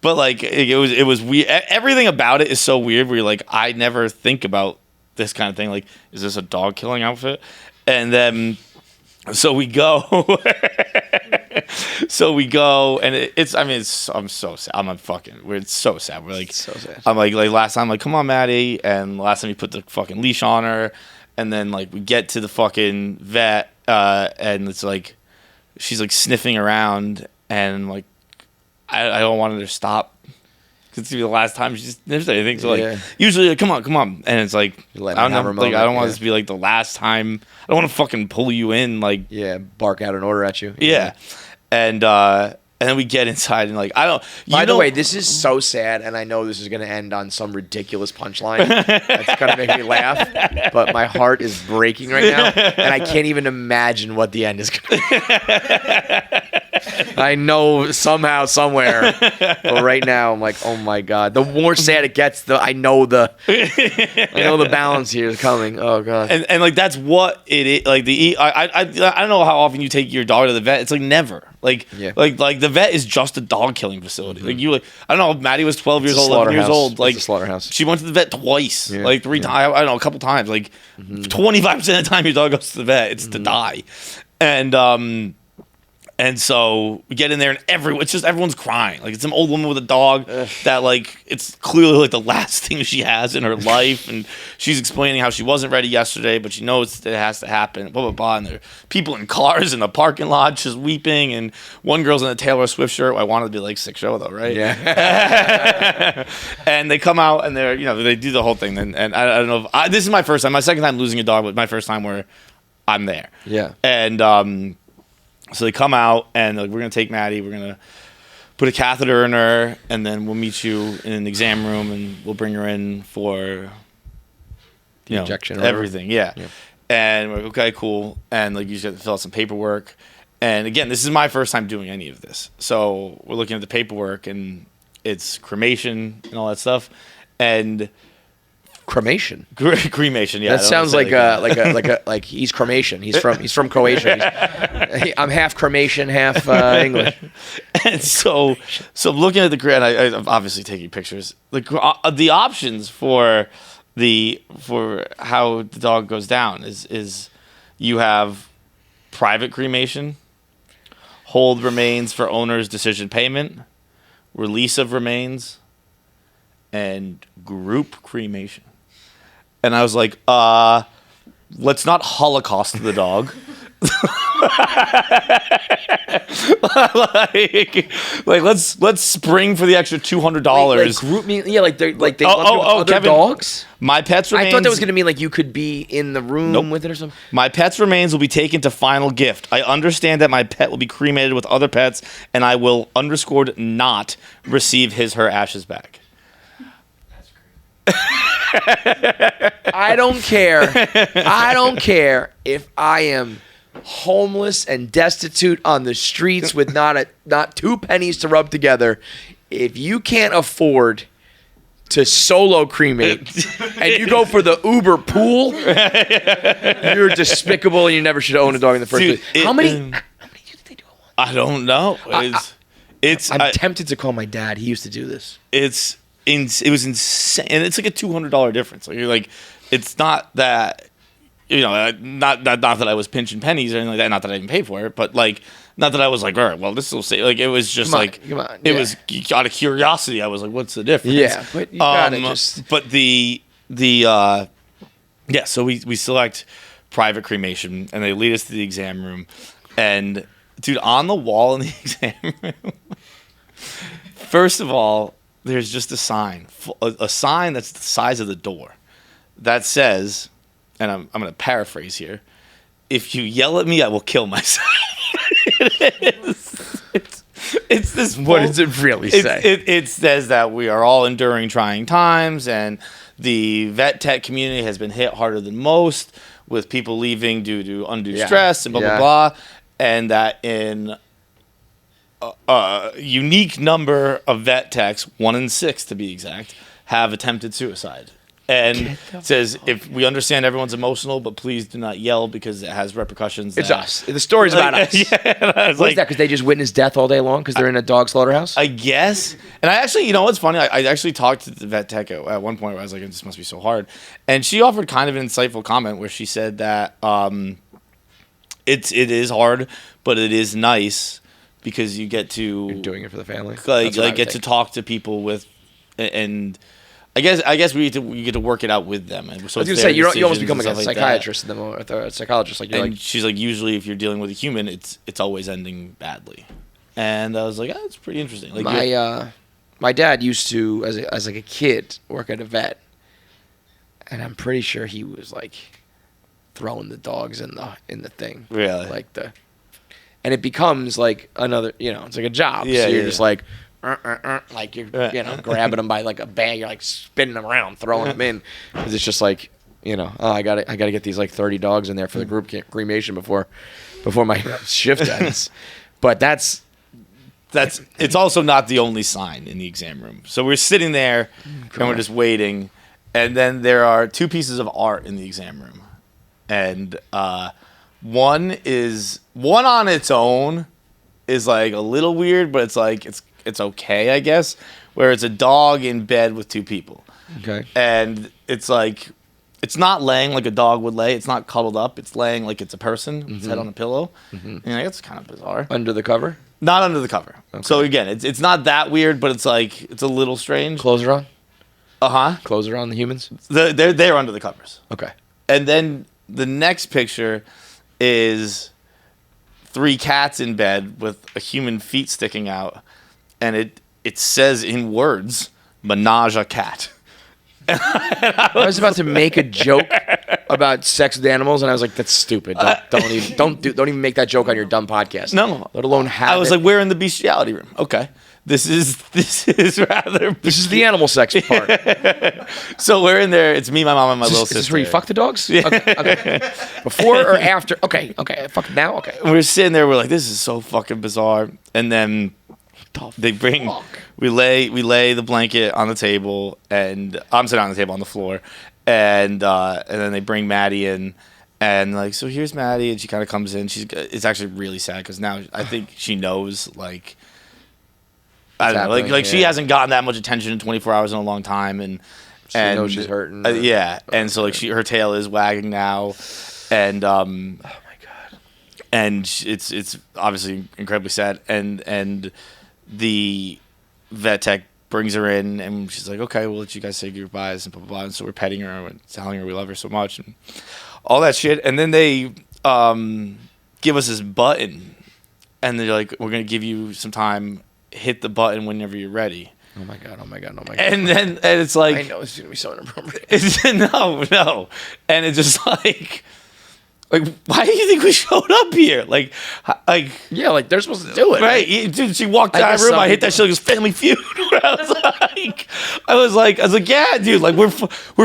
But like, it was weird. Everything about it is so weird. Where you're like, I never think about this kind of thing. Like, is this a dog killing outfit? And then, so we go. And I'm so sad. It's so sad. We're like, So sad. I'm like last time, like, come on, Maddie. And last time you put the fucking leash on her. And then like we get to the fucking vet, and it's like, she's like sniffing around, and like, I don't want her to stop. It's gonna be the last time she sniffs anything. So like, Yeah. usually like, come on, and it's like, I Let don't her have know, her like, I moment, don't want yeah. this to be like the last time. I don't want to fucking pull you in, like, Yeah, bark out an order at you. yeah. And then we get inside and like, I don't. By the way, this is so sad, and I know this is going to end on some ridiculous punchline. That's going to make me laugh, but my heart is breaking right now, and I can't even imagine what the end is going to be. I know somehow, somewhere. But right now, I'm like, oh my god. The more sad it gets, I know the balance here is coming. Oh god. And like that's what it is. Like I don't know how often you take your dog to the vet. It's like never. Like the vet is just a dog killing facility. Mm-hmm. Like I don't know. Maddie was 12 years old, 11 years old. Like it's a slaughterhouse. She went to the vet twice, like 3 times. I don't know, a couple times. Like 25% of the time your dog goes to the vet, it's to die. And so we get in there and everyone's crying. Like it's some old woman with a dog that like it's clearly like the last thing she has in her life, and she's explaining how she wasn't ready yesterday, but she knows it has to happen. Blah blah blah. And there are people in cars in the parking lot just weeping, and one girl's in a Taylor Swift shirt. I wanted to be like sick show though, right? Yeah. And they come out and they do the whole thing. And I don't know if this is my first time. My second time losing a dog, but my first time where I'm there. Yeah. And so they come out and like, we're gonna take Maddie, we're gonna put a catheter in her, and then we'll meet you in an exam room and we'll bring her in for injection or everything. Yeah. And we're like, okay, cool. And like you just have to fill out some paperwork. And again, this is my first time doing any of this. So we're looking at the paperwork and it's cremation and all that stuff. And cremation. Cremation, yeah. That sounds like he's cremation. He's from Croatia. I'm half cremation, half English. And so I'm looking at the grid. I'm obviously taking pictures. The options for how the dog goes down is you have private cremation, hold remains for owner's decision payment, release of remains, and group cremation. And I was like, let's not Holocaust the dog. like let's spring for the extra $200. Like group me, yeah, like they love other Kevin, dogs. My pet's remains. I thought that was gonna mean like you could be in the room with it or something. My pet's remains will be taken to final gift. I understand that my pet will be cremated with other pets, and I will not receive her ashes back. I don't care. I don't care if I am homeless and destitute on the streets with not 2 pennies to rub together. If you can't afford to solo cremate and you go for the Uber pool, you're despicable and you never should own a dog in the first place. How many do they do at once? I don't know. I'm tempted to call my dad. He used to do this. It was insane, and it's like a $200 difference. Like you're like, it's not that, not that I was pinching pennies or anything like that. Not that I even paid for it, but like, not that I was like, all right, well, this will say. Like it was just it was out of curiosity. I was like, what's the difference? Yeah, but you gotta just. But so we select private cremation, and they lead us to the exam room, and dude, on the wall in the exam room, first of all, there's just a sign that's the size of the door that says, and I'm going to paraphrase here, if you yell at me, I will kill myself. It's this. What does it really say? It says that we are all enduring trying times, and the vet tech community has been hit harder than most, with people leaving due to undue stress and blah, blah, blah, and that in a unique number of vet techs, 1 in 6 to be exact, have attempted suicide. And it says, if we understand everyone's emotional, but please do not yell because it has repercussions. It's us. The story's about us. Yeah, what is that? Because they just witness death all day long because they're in a dog slaughterhouse? I guess. And I actually, you know what's funny? I actually talked to the vet tech at one point where I was like, this must be so hard. And she offered kind of an insightful comment where she said that it is hard, but it is nice because you get to... You're doing it for the family. Get to talk to people with... And... I guess we get to work it out with them. And so I was going to say, you almost become like a psychiatrist or a psychologist. Like she's like, usually if you're dealing with a human, it's always ending badly. And I was like, it's pretty interesting. Like my dad used to, as like a kid, work at a vet, and I'm pretty sure he was like throwing the dogs in the thing. Really? And it becomes like another, it's like a job. Yeah, so you're just like. Like you're, grabbing them by like a bag, you're like spinning them around, throwing them in, because it's just like, I gotta get these like 30 dogs in there for the group cremation before my shift ends. But that's it's also not the only sign in the exam room. So we're sitting there and we're just waiting, and then there are two pieces of art in the exam room, and one on its own is like a little weird, but it's like it's okay, I guess. Where it's a dog in bed with two people. Okay. And it's like, it's not laying like a dog would lay. It's not cuddled up. It's laying like it's a person, its head on a pillow. And it's kind of bizarre. Under the cover? Not under the cover. Okay. So again, it's not that weird, but it's like, it's a little strange. Clothes are on? Uh-huh. Clothes are on the humans? They're under the covers. Okay. And then the next picture is 3 cats in bed with a human feet sticking out. And it says in words, menage a cat. I was about to make a joke about sex with animals, and I was like, "That's stupid. Don't even make that joke on your dumb podcast. No, let alone have." I was like, "We're in the bestiality room." Okay, this is rather. "This is the animal sex part." So we're in there. It's me, my mom, and my little sister. Is this where you fuck the dogs? Yeah. Okay. Before or after? Okay. Fuck now. Okay. We're sitting there. We're like, "This is so fucking bizarre," and then they bring. We lay the blanket on the table, and I'm sitting on the table on the floor, and then they bring Maddie in, and like, so here's Maddie, and she kind of comes in. It's actually really sad because now I think she knows, like, I don't know, like she hasn't gotten that much attention in 24 hours in a long time, and she knows she's hurting. Yeah, and so like her tail is wagging now, and oh my god, and it's obviously incredibly sad, and the vet tech brings her in, and she's like, okay, we'll let you guys say goodbyes and blah, blah, blah. And so we're petting her and telling her we love her so much and all that shit. And then they give us this button, and they're like, we're going to give you some time. Hit the button whenever you're ready. Oh, my God. And it's like... I know it's going to be so inappropriate. No. And it's just like, why do you think we showed up here? Yeah, like they're supposed to do it. Right. Dude, she walked out of the room. I hit that shit like it was Family Feud. I was like, yeah, dude, like we're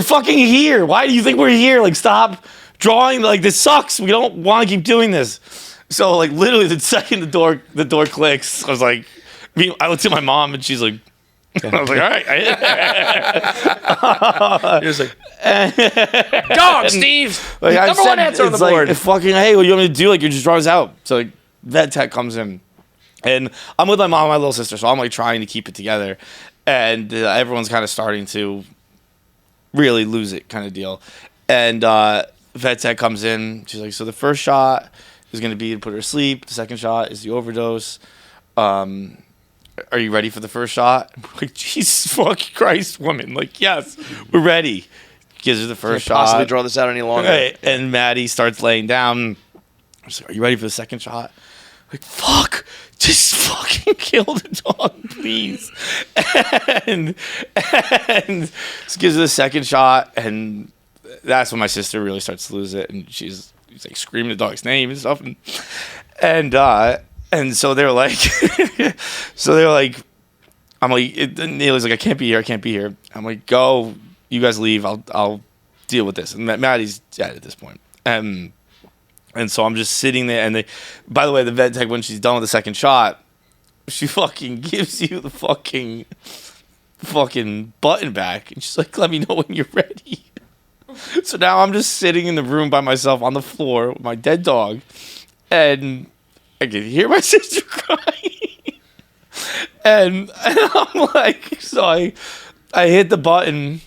fucking here. Why do you think we're here? Like, stop drawing. Like, this sucks. We don't want to keep doing this. So, like, literally the second the door clicks, I was like, I looked at my mom and she's like, I was like, all right. You're just like, dog, Steve. Like, number one answer on the board. Like, fucking, hey, what do you want me to do? Like, you're just drawing us out. So, like, vet tech comes in. And I'm with my mom and my little sister, so I'm, like, trying to keep it together. And everyone's kind of starting to really lose it kind of deal. And vet tech comes in. She's like, so the first shot is going to be to put her to sleep. The second shot is the overdose. Are you ready for the first shot? I'm like, Jesus fucking Christ, woman. Like, yes, we're ready. Gives her the first shot. Possibly draw this out any longer. Right. And Maddie starts laying down. I was like, are you ready for the second shot? Like, fuck, just fucking kill the dog, please. and gives her the second shot, and that's when my sister really starts to lose it, and she's like screaming the dog's name and stuff, and so they're like, I'm like, Neely's like, I can't be here. I'm like, go, you guys leave. I'll deal with this. And Maddie's dead at this point. And so I'm just sitting there. And by the way, the vet tech, when she's done with the second shot, she fucking gives you the fucking button back. And she's like, let me know when you're ready. So now I'm just sitting in the room by myself on the floor with my dead dog. And I can hear my sister crying. And I'm like, so I hit the button.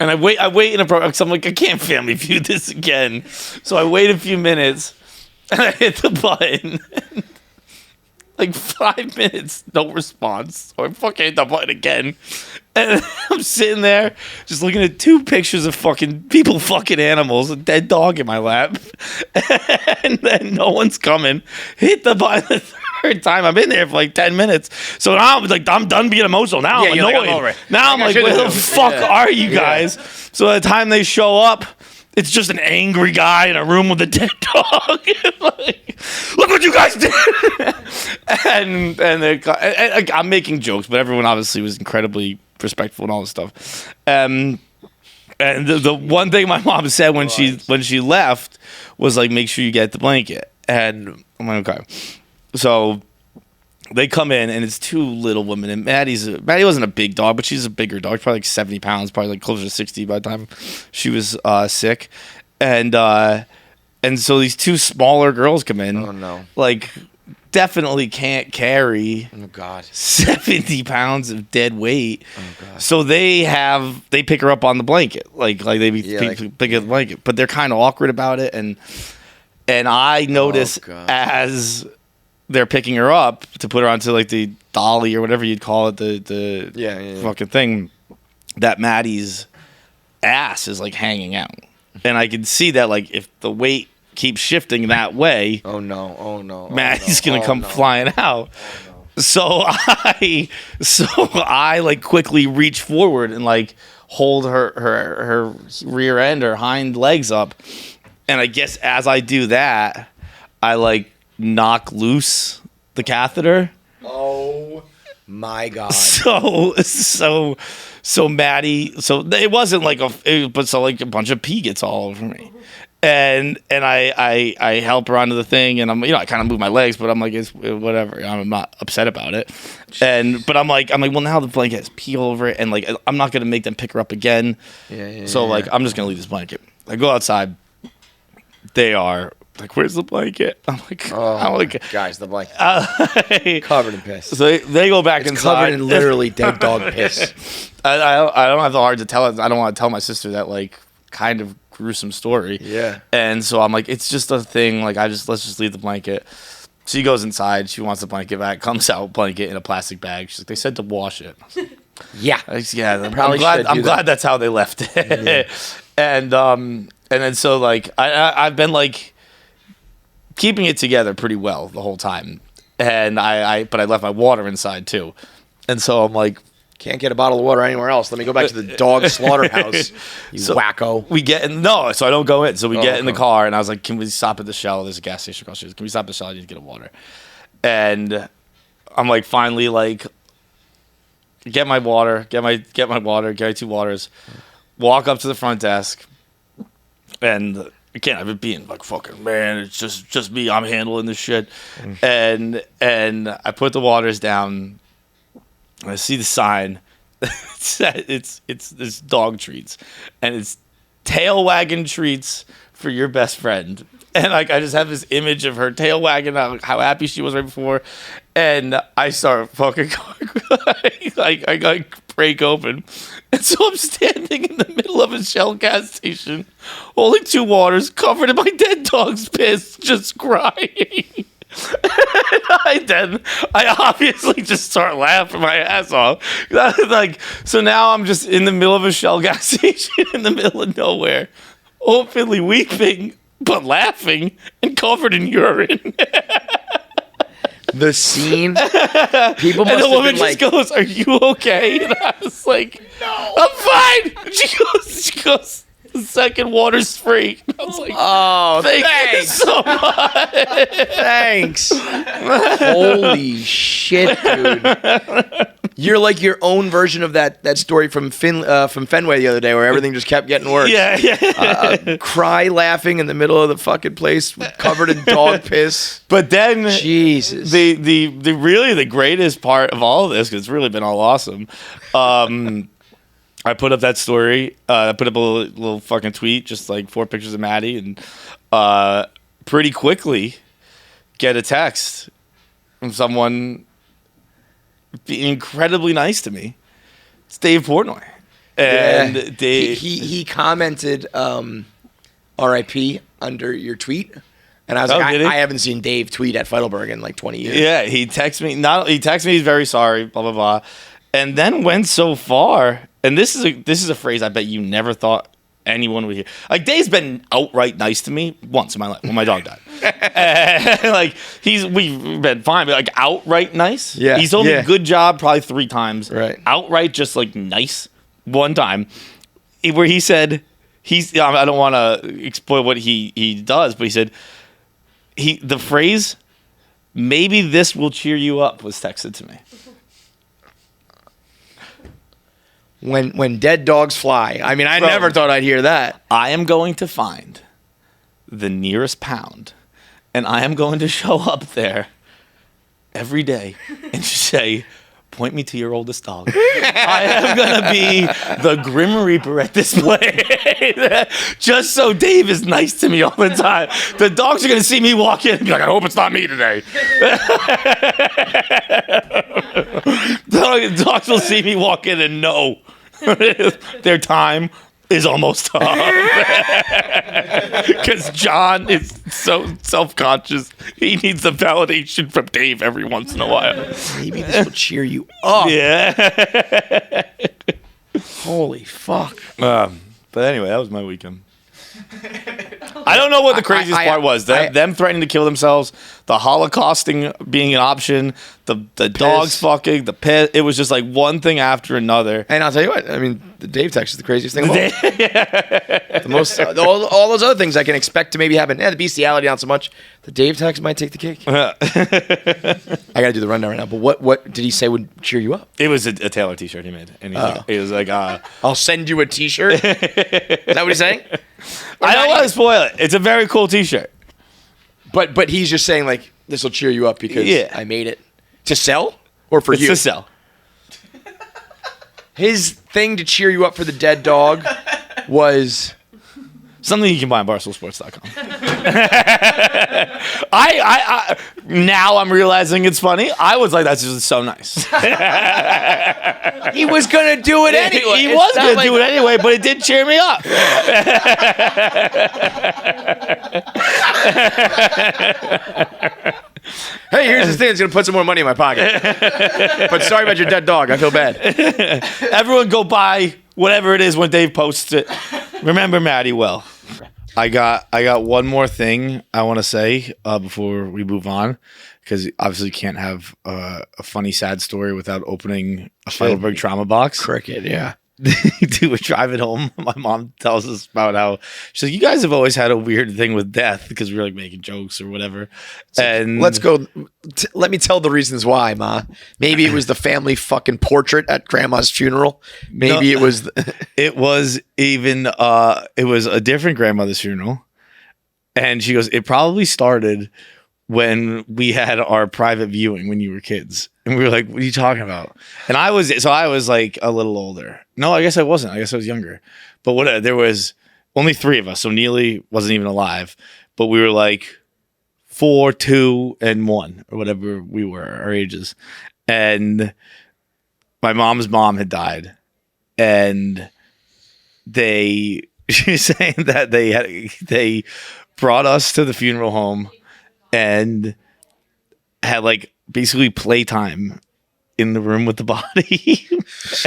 And I wait in a program because I'm like, I can't Family Feud this again. So I wait a few minutes, and I hit the button. Like 5 minutes, no response. So I fucking hit the button again. And I'm sitting there just looking at 2 pictures of fucking people fucking animals, a dead dog in my lap. And then no one's coming. Hit the button the third time. I've been there for like 10 minutes. So now I'm done being emotional. Now I'm annoyed. Like, I'm over it. Now I'm like, where the fuck are you guys? So by the time they show up, it's just an angry guy in a room with a dead dog. Like, look what you guys did! and I'm making jokes, but everyone obviously was incredibly respectful and all this stuff. And the one thing my mom said when she left was like, make sure you get the blanket. And I'm like, okay. So they come in, and it's two little women. And Maddie wasn't a big dog, but she's a bigger dog, probably like 70 pounds, probably like closer to 60 by the time she was sick. And so these two smaller girls come in. Oh, no. Like, definitely can't carry Oh, God. 70 pounds of dead weight. Oh, God. So they pick her up on the blanket. Like they pick up the blanket. But they're kind of awkward about it. And I notice as they're picking her up to put her onto like the dolly or whatever you'd call it, the fucking thing, that Maddie's ass is like hanging out. And I can see that like if the weight keeps shifting that way, Maddie's gonna come flying out. So I like quickly reach forward and like hold her rear end, her hind legs up. And I guess as I do that, I like knock loose the catheter. Oh my God. So Maddie, so it wasn't like a bunch of pee gets all over me. And I help her onto the thing, and I kind of move my legs, but I'm like, it's whatever. I'm not upset about it. But I'm like, well, now the blanket has pee all over it, and like I'm not gonna make them pick her up again. So like I'm just gonna leave this blanket. I go outside. They are like, where's the blanket? I'm like, guys, the blanket covered in piss. So they go back inside. Covered in literally dead dog piss. I don't have the heart to tell it. I don't want to tell my sister that like kind of gruesome story. Yeah. And so I'm like, it's just a thing. Like let's just leave the blanket. She goes inside. She wants the blanket back. Comes out, blanket in a plastic bag. She's like, they said to wash it. Yeah. I'm glad that's how they left it. Yeah. And then so like I've been like keeping it together pretty well the whole time. And but I left my water inside too. And so I'm like, can't get a bottle of water anywhere else. Let me go back to the dog slaughterhouse. You wacko. So I don't go in. So we get in the car, and I was like, can we stop at the Shell? There's a gas station across the street. Can we stop at the Shell? I need to get a water. And I'm like, finally, like, get my water, get my two waters, walk up to the front desk, and again, I've been being like, fucking man, it's just me. I'm handling this shit. And I put the waters down. I see the sign. it's this dog treats, and it's tail wagging treats for your best friend. And like I just have this image of her tail wagging, how happy she was right before, and I start fucking I break open, and so I'm standing in the middle of a Shell gas station, holding two waters, covered in my dead dog's piss, just crying. I obviously just start laughing my ass off. Like, so now I'm just in the middle of a Shell gas station in the middle of nowhere, openly weeping but laughing and covered in urine. The scene. People must and the woman have been just goes, "Are you okay?" And I was like, "No, I'm fine." And she goes. The second water's free. I was like, oh, thanks so much. Thanks. Holy shit, dude. You're like your own version of that story from Fenway the other day where everything just kept getting worse. Yeah. Cry laughing in the middle of the fucking place covered in dog piss. But then Jesus. The really the greatest part of all of this, because it's really been all awesome. I put up that story. I put up a little fucking tweet, just like 4 pictures of Maddie, and pretty quickly get a text from someone being incredibly nice to me. It's Dave Portnoy, and he commented "R.I.P." under your tweet, and I was like, I haven't seen Dave tweet at Feitelberg in like 20 years. Yeah, he texted me. He's very sorry. Blah blah blah, and then went so far. And this is a phrase I bet you never thought anyone would hear. Like, Dave's been outright nice to me once in my life when my dog died. Like, we've been fine, but like outright nice. Yeah, he's told me good job probably 3 times. Right. Outright just like nice one time, where he said I don't want to exploit what he does, but he said the phrase "maybe this will cheer you up" was texted to me. When dead dogs fly. I mean, I never thought I'd hear that. I am going to find the nearest pound, and I am going to show up there every day and just say, point me to your oldest dog. I am going to be the Grim Reaper at this place. Just so Dave is nice to me all the time. The dogs are going to see me walk in and be like, I hope it's not me today. Dogs will see me walk in and know their time is almost up. Because John is so self-conscious. He needs the validation from Dave every once in a while. Maybe this will cheer you up. Yeah. Holy fuck. But anyway, that was my weekend. I don't know what the craziest part was. Them threatening to kill themselves, the holocausting being an option, the dogs fucking, the pit. It was just like one thing after another. And I'll tell you what, I mean, the Dave text is the craziest thing of all. The most, all those other things I can expect to maybe happen. Yeah, the bestiality, not so much. The Dave text might take the cake. I got to do the rundown right now. But what did he say would cheer you up? It was a Taylor t-shirt he made. And he was like, I'll send you a t-shirt. Is that what he's saying? I don't want to spoil it. It's a very cool t-shirt. But he's just saying, like, this will cheer you up because I made it. To sell? Or for It's you? to sell. His thing to cheer you up for the dead dog was... Something you can buy on BarstoolSports.com. I now I'm realizing it's funny. I was like, that's just so nice. He was going to do it anyway. He was going to do it anyway, but it did cheer me up. Hey, here's this thing that's going to put some more money in my pocket. But sorry about your dead dog. I feel bad. Everyone go buy whatever it is when Dave posts it. Remember Maddie well. I got one more thing I want to say before we move on, because obviously you can't have a funny, sad story without opening a Feitelberg trauma box. Cricket, yeah. Dude, we're driving home. My mom tells us about how she's like, you guys have always had a weird thing with death, because we were like making jokes or whatever. And let's go. Let me tell the reasons why, Ma. Maybe it was the family fucking portrait at Grandma's funeral. Maybe it was. It was even. It was a different grandmother's funeral, and she goes, it probably started when we had our private viewing when you were kids. And we were like, what are you talking about? And I was like a little older. No, I guess I wasn't. I guess I was younger. But there was only 3 of us. So Neely wasn't even alive. But we were like 4, 2, and 1 or whatever we were, our ages. And my mom's mom had died. And she was saying that they brought us to the funeral home and had like basically playtime in the room with the body,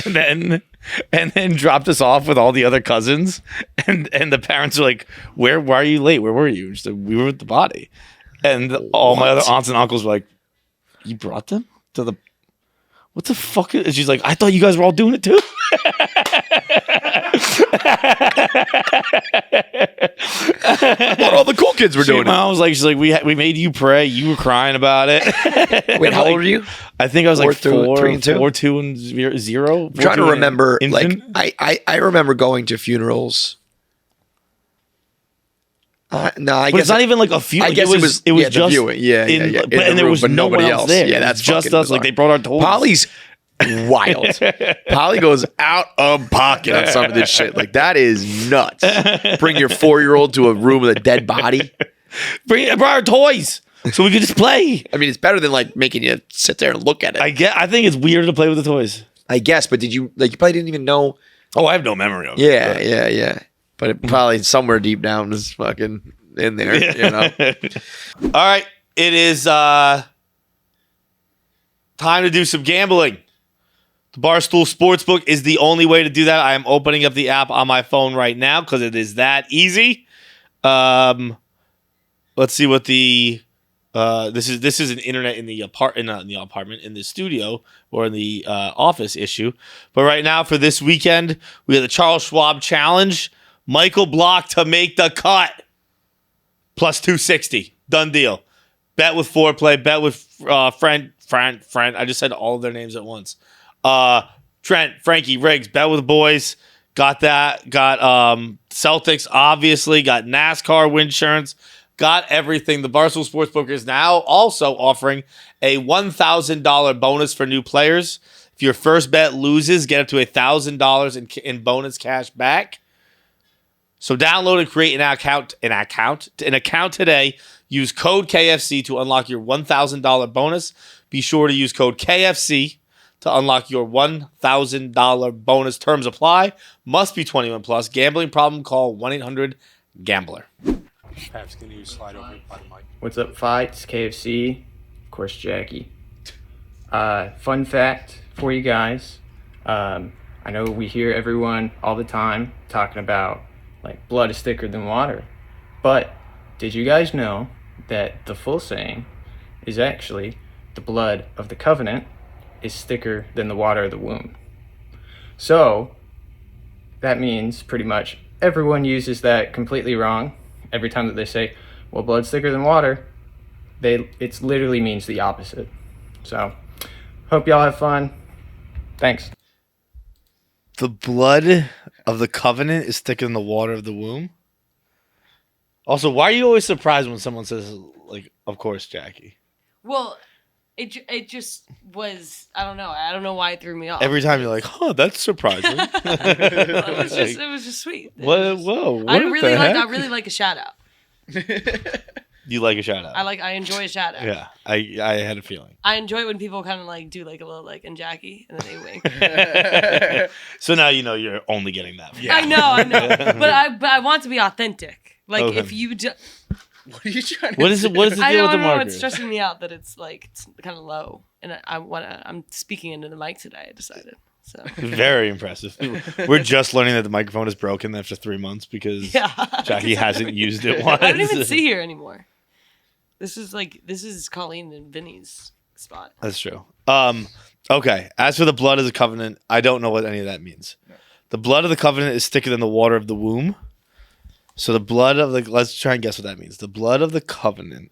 and then dropped us off with all the other cousins, and the parents are like, why are you late? Where were you? And she said, we were with the body. And all my other aunts and uncles were like, you brought them to the, what the fuck? And she's like, I thought you guys were all doing it too. What all the cool kids were doing? I was like, she's like, we made you pray. You were crying about it. Wait, how old are you? I think I was like 4, 3, and 2? 4, 2, and 0. I'm trying to remember. Like, I remember going to funerals. No, I but guess it's not even like a funeral. I guess it was just the viewing. Yeah. And there was no one else there. Yeah, that's just fucking us. bizarre. Like they brought our toys. Polly's wild. Polly goes out of pocket on some of this shit. Like, that is nuts. Bring your 4-year-old to a room with a dead body. Brought our toys so we could just play. I mean, it's better than like making you sit there and look at it. I think it's weird to play with the toys. I guess, but did you like? You probably didn't even know. Oh, I have no memory of it. Yeah. But it probably somewhere deep down is fucking in there. You know. All right, it is time to do some gambling. The Barstool Sportsbook is the only way to do that. I am opening up the app on my phone right now because it is that easy. Let's see what the this is an internet in the apartment in the studio or in the office issue. But right now for this weekend, we have the Charles Schwab Challenge. Michael Block to make the cut. Plus 260. Done deal. Bet with Foreplay. Bet with friend. I just said all of their names at once. Trent, Frankie, Riggs, bet with the boys. Got that. Got Celtics, obviously. Got NASCAR, Winsurance. got everything. The Barstool Sportsbook is now also offering a $1,000 bonus for new players. If your first bet loses, get up to $1,000 in bonus cash back. So download and create an account today. Use code KFC to unlock your $1,000 bonus. Be sure to use code KFC to unlock your $1,000 bonus. Terms apply. Must be 21 plus. Gambling problem? Call 1-800-GAMBLER. Perhaps can you slide over by the mic? What's up, Feits, KFC, of course, Jackie. Fun fact for you guys. I know we hear everyone all the time talking about, like, blood is thicker than water. But did you guys know that the full saying is actually the blood of the covenant is thicker than the water of the womb? So that means pretty much everyone uses that completely wrong. Every time that they say, well, blood's thicker than water, it literally means the opposite. So, hope y'all have fun. Thanks. The blood of the covenant is thicker than the water of the womb? Also, why are you always surprised when someone says, like, of course, Jackie? Well, it just was. I don't know why it threw me off. Every time you're like, huh, that's surprising. It was just sweet. Whoa, I really like a shout out. You like a shout out? I enjoy a shout out. Yeah, I had a feeling. I enjoy when people kind of like do like a little like and Jackie and then they wink. So now you know you're only getting that. Yeah. I know. But I want to be authentic. Like Okay. if you do, What are you trying What is it? What is the I deal with the don't know. markers? It's stressing me out that it's kind of low, and I'm speaking into the mic today. I decided. So Very impressive. We're just learning that the microphone is broken after 3 months because yeah, Jackie hasn't used it once. I don't even see her anymore. This is Colleen and Vinny's spot. That's true. Okay. As for the blood of the covenant, I don't know what any of that means. The blood of the covenant is thicker than the water of the womb. So the blood of the let's try and guess what that means. The blood of the covenant.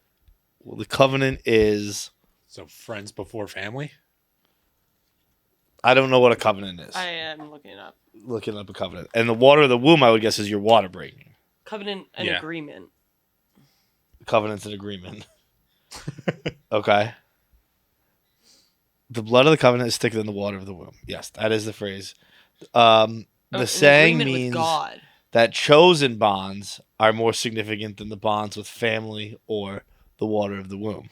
Well, the covenant is So friends before family? I don't know what a covenant is. I am looking it up. Looking up a covenant. And the water of the womb, I would guess, is your water breaking. Covenant and Yeah. agreement. Covenant's an agreement. Okay. The blood of the covenant is thicker than the water of the womb. Yes, that is the phrase. The An saying agreement with means God. that chosen bonds are more significant than the bonds with family or the water of the womb.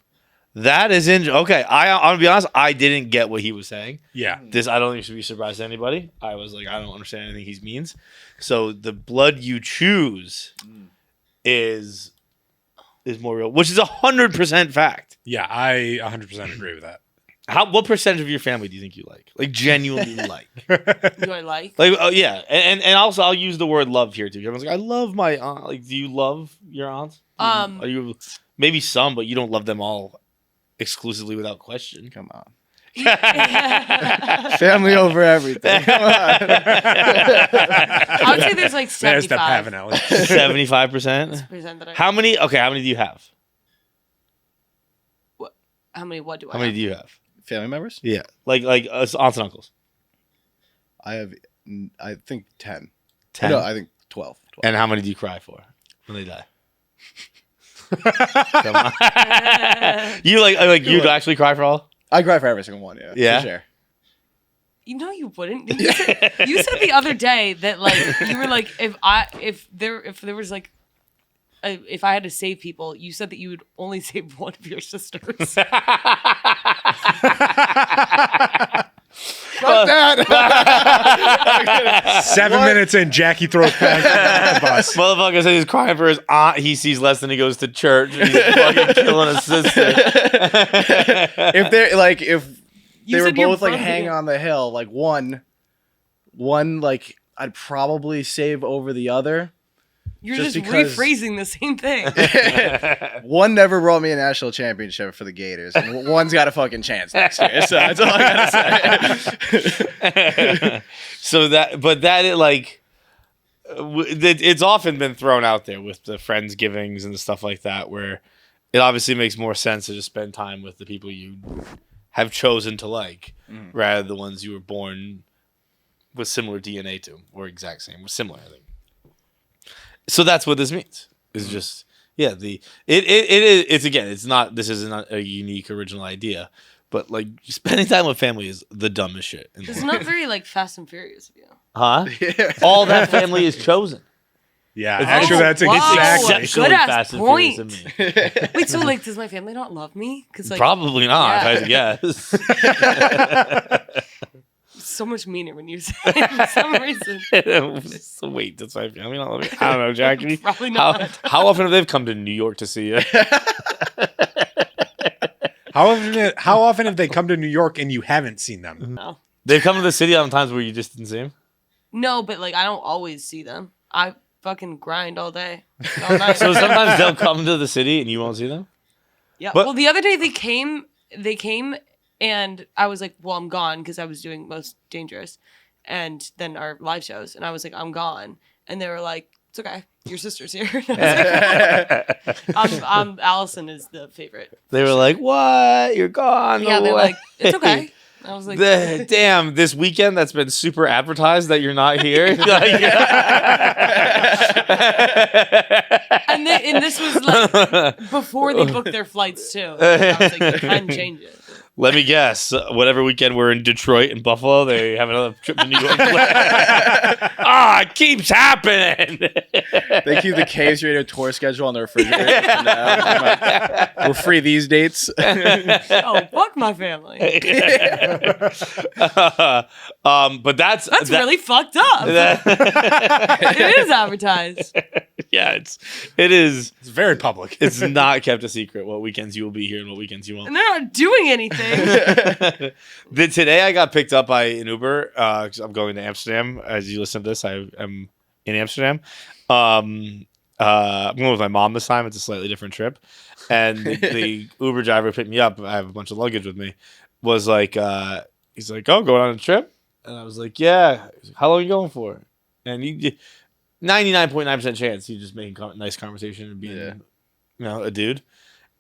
That is okay. I'm gonna be honest. I didn't get what he was saying. Yeah. This I don't think should be a surprise to anybody. I was like, I don't understand anything he means. So the blood you choose is more real, which is 100% fact. Yeah, I 100% agree with that. What percentage of your family do you think you like? Like genuinely like? Do I like? Like yeah, and also I'll use the word love here too. Everyone's like, I love my aunt. Like, do you love your aunts? Are you maybe some, but you don't love them all exclusively without question. Come on. I Family over everything. Come on. would say there's like There's the 75% Pavanelli. 75%. that I. How many? Okay, how many do you have? How many? What do I? How many have? do you have? Family members? Yeah, like aunts and uncles. I have, I think 10. 10. No, I think 12. And how many do you cry for when they die? Come on. You you'd actually cry for all? I cry for every single one. Yeah. Yeah? For sure. You know you wouldn't. You said the other day that like you were like if there was like if I had to save people, you said that you would only save one of your sisters. Fuck that. 7 minutes in, Jackie throws back the bus. Motherfucker says he's crying for his aunt. He sees less than he goes to church. He's fucking killing his sister. If they're like, if You they were said your both like brother- hanging on the hill, like one like I'd probably save over the other. You're Just just because- rephrasing the same thing. One never brought me a national championship for the Gators, and one's got a fucking chance next year. So that's all I gotta say. It's often been thrown out there with the Friendsgivings and the stuff like that, where it obviously makes more sense to just spend time with the people you have chosen to like, rather than the ones you were born with similar DNA to, or exact same, or similar, I think. So that's what this means. Is just Yeah, it's again, it's not. This isn't a unique original idea, but like spending time with family is the dumbest shit. It's not very like Fast and Furious of you. Huh? All that family is chosen. Yeah, It's actually, that's wow. exactly. Exceptionally Good-ass Fast and point. Furious of me. Wait, so like, does my family not love me? Because like, Probably not. Yeah. I guess. it's so much meaner when you say it for some reason. So wait, that's my family not loving me? I don't know, Jackie. Probably not. How often have they come to New York to see you? How often have they come to New York and you haven't seen them? No. They've come to the city on times where you just didn't see them. No, but like I don't always see them. I fucking grind all day. All night. So sometimes they'll come to the city and you won't see them. Yeah. But- well, the other day they came, and I was like, well, I'm gone because I was doing Most Dangerous, and then our live shows, and I was like, I'm gone, and they were like, it's okay, your sister's here. I was like, Allison is the favorite. They were like, "What? You're gone?" Yeah, they're No like, way." it's okay. I was like, Damn, this weekend that's been super advertised that you're not here. and this was like before they booked their flights too. I was like, you can change it. Let me guess. Whatever weekend we're in Detroit and Buffalo, they have another trip to New York. It keeps happening. They keep the KFC Radio tour schedule on their refrigerator. We're free these dates. Oh, fuck my family. But that's Really fucked up. It is advertised. Yeah, it is. It's very public. It's not kept a secret what weekends you will be here and what weekends you won't. And they're not doing anything. Today I got picked up by an Uber because I'm going to Amsterdam. As you listen to this, I'm in Amsterdam. I'm going with my mom this time. It's a slightly different trip. And the Uber driver picked me up. I have a bunch of luggage with me. Was like, he's like, "Oh, going on a trip?" And I was like, "Yeah." He's like, "How long are you going for?" And he 99.9% chance he's just making nice conversation and being, a dude.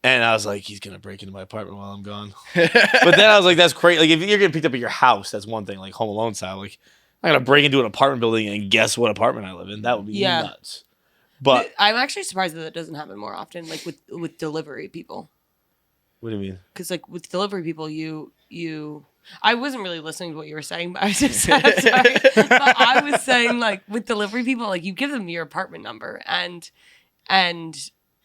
And I was like, he's gonna break into my apartment while I'm gone. But then I was like, that's crazy. Like, if you're getting picked up at your house, that's one thing, like Home Alone style. Like, I'm gonna break into an apartment building and guess what apartment I live in. That would be nuts. But I'm actually surprised that doesn't happen more often, like with delivery people. what do you mean? Because like with delivery people, you. I wasn't really listening to what you were saying, but I was just I'm sorry. But I was saying like with delivery people, like you give them your apartment number and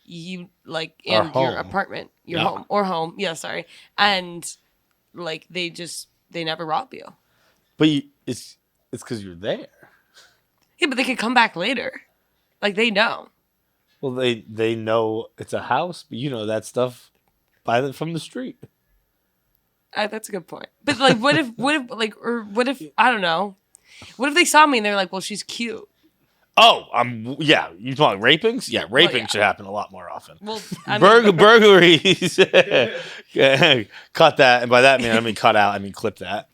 you like and your apartment, your home or home. Yeah, sorry. And like they never rob you. But it's because you're there. Yeah, but they could come back later. Like they know. Well, they know it's a house, but you know that stuff from the street. That's a good point. But like, what if I don't know? What if they saw me and they're like, "Well, she's cute." Oh, you talking raping? Yeah, raping should happen a lot more often. Well, I mean, Burglaries. Cut that, and by that I mean cut out. I mean clip that.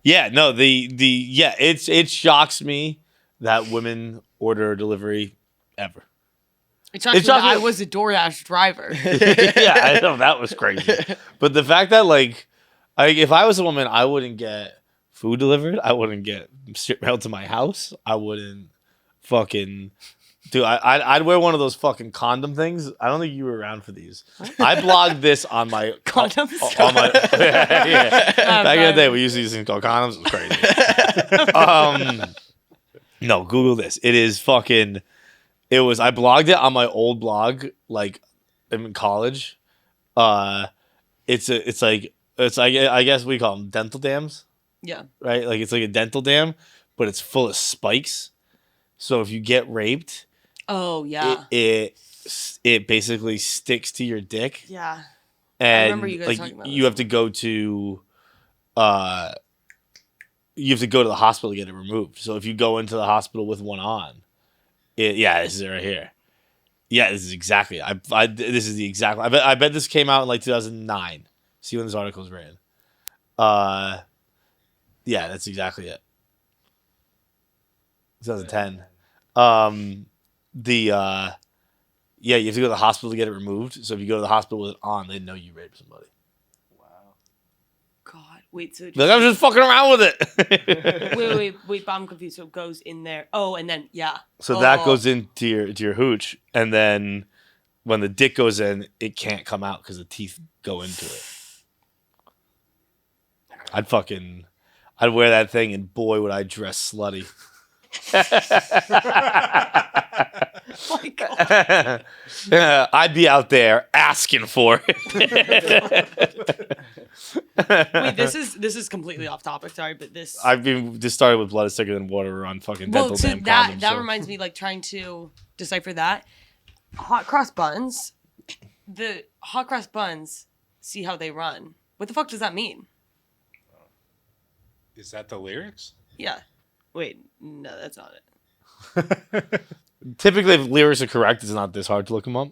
It shocks me that women order delivery ever. It shocks me that I was a DoorDash driver. Yeah, I know that was crazy. But the fact that if I was a woman, I wouldn't get food delivered. I wouldn't get mailed to my house. I wouldn't fucking do. I'd wear one of those fucking condom things. I don't think you were around for these. I blogged this on my Condoms. On my back in the day, we used these things called condoms. It was crazy. No, Google this. It is fucking. I blogged it on my old blog, like in college. I guess we call them dental dams. Yeah. Right? Like it's like a dental dam, but it's full of spikes. So if you get raped, oh yeah, it basically sticks to your dick. Yeah. And I remember you guys talking about you have to go to the hospital to get it removed. So if you go into the hospital with one on, this is it right here. Yeah, this is exactly. This is the exact. I bet this came out in like 2009. See when this article was written. Yeah, that's exactly it. 2010. You have to go to the hospital to get it removed. So if you go to the hospital with it on, they know you raped somebody. God, Wait, so Be like, I'm just fucking around with it. wait, but I'm confused. So it goes in there. Oh, and then So that goes into your hooch, and then when the dick goes in, it can't come out because the teeth go into it. I'd wear that thing, and boy, would I dress slutty. Oh my God. I'd be out there asking for it. Wait, this is completely off topic. Sorry, but this. This started with blood is thicker than water. We're on fucking dental Well, so dam that condoms, that so. reminds me, like trying to decipher that hot cross buns. The hot cross buns. See how they run. What the fuck does that mean? Is that the lyrics? Yeah. Wait, no, that's not it. Typically, if lyrics are correct, it's not this hard to look them up.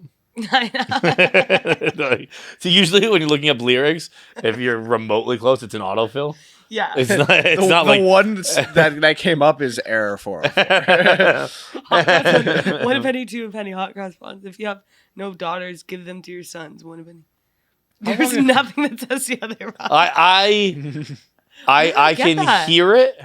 I know. So usually, when you're looking up lyrics, if you're remotely close, it's an autofill. Yeah. It's not. It's The, not the like one that came up is error 404. Hot cross buns. One penny, two penny hot cross buns. If you have no daughters, give them to your sons. One penny. There's nothing that says the other run. I get can that. hear it.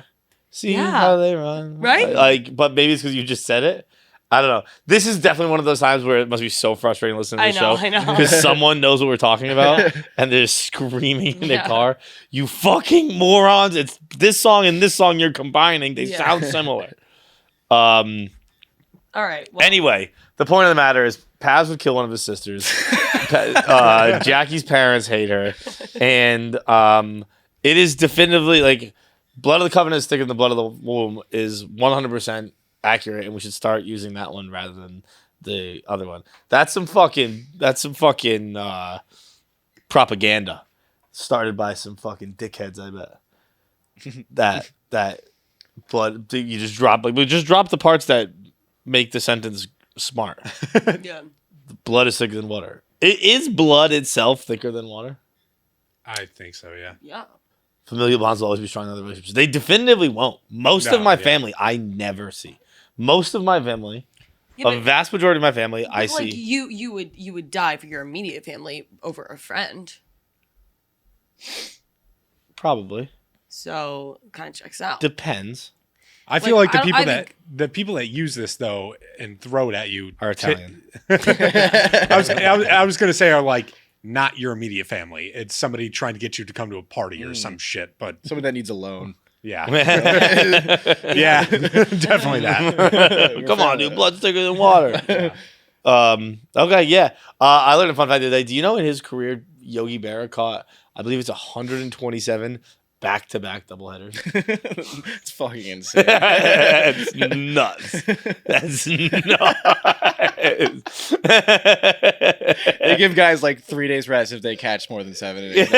See Yeah. how they run, Right? But maybe it's because you just said it. I don't know. This is definitely one of those times where it must be so frustrating listening to the show. I know. Because someone knows what we're talking about and they're screaming in their car. You fucking morons. It's this song and this song you're combining. They sound similar. All right. Well, Anyway, the point of the matter is Paz would kill one of his sisters. Jackie's parents hate her. And it is definitively like blood of the covenant is thicker than the blood of the womb is 100% accurate, and we should start using that one rather than the other one. That's some fucking propaganda started by some fucking dickheads, I bet. that blood you just drop we just drop the parts that make the sentence smart. yeah. Blood is thicker than water. Is blood itself thicker than water? I think so, yeah. Yeah. Familial bonds will always be stronger than other relationships. They definitively won't. Most of my family, I never see. Most of my family, a vast majority of my family, I see. You would die for your immediate family over a friend. Probably. So kind of checks out. Depends. I feel like the people that use this though and throw it at you Are Italian. I was going to say are like not your immediate family. It's somebody trying to get you to come to a party or some shit. But Someone that needs a loan. yeah, yeah, definitely that. Come on, dude. Blood's thicker than water. Okay, yeah. I learned a fun fact the other day. Do you know in his career, Yogi Berra caught, I believe it's 127 back-to-back doubleheaders? It's fucking insane. That's nuts. That's nuts. They give guys like 3 days rest if they catch more than 7 innings.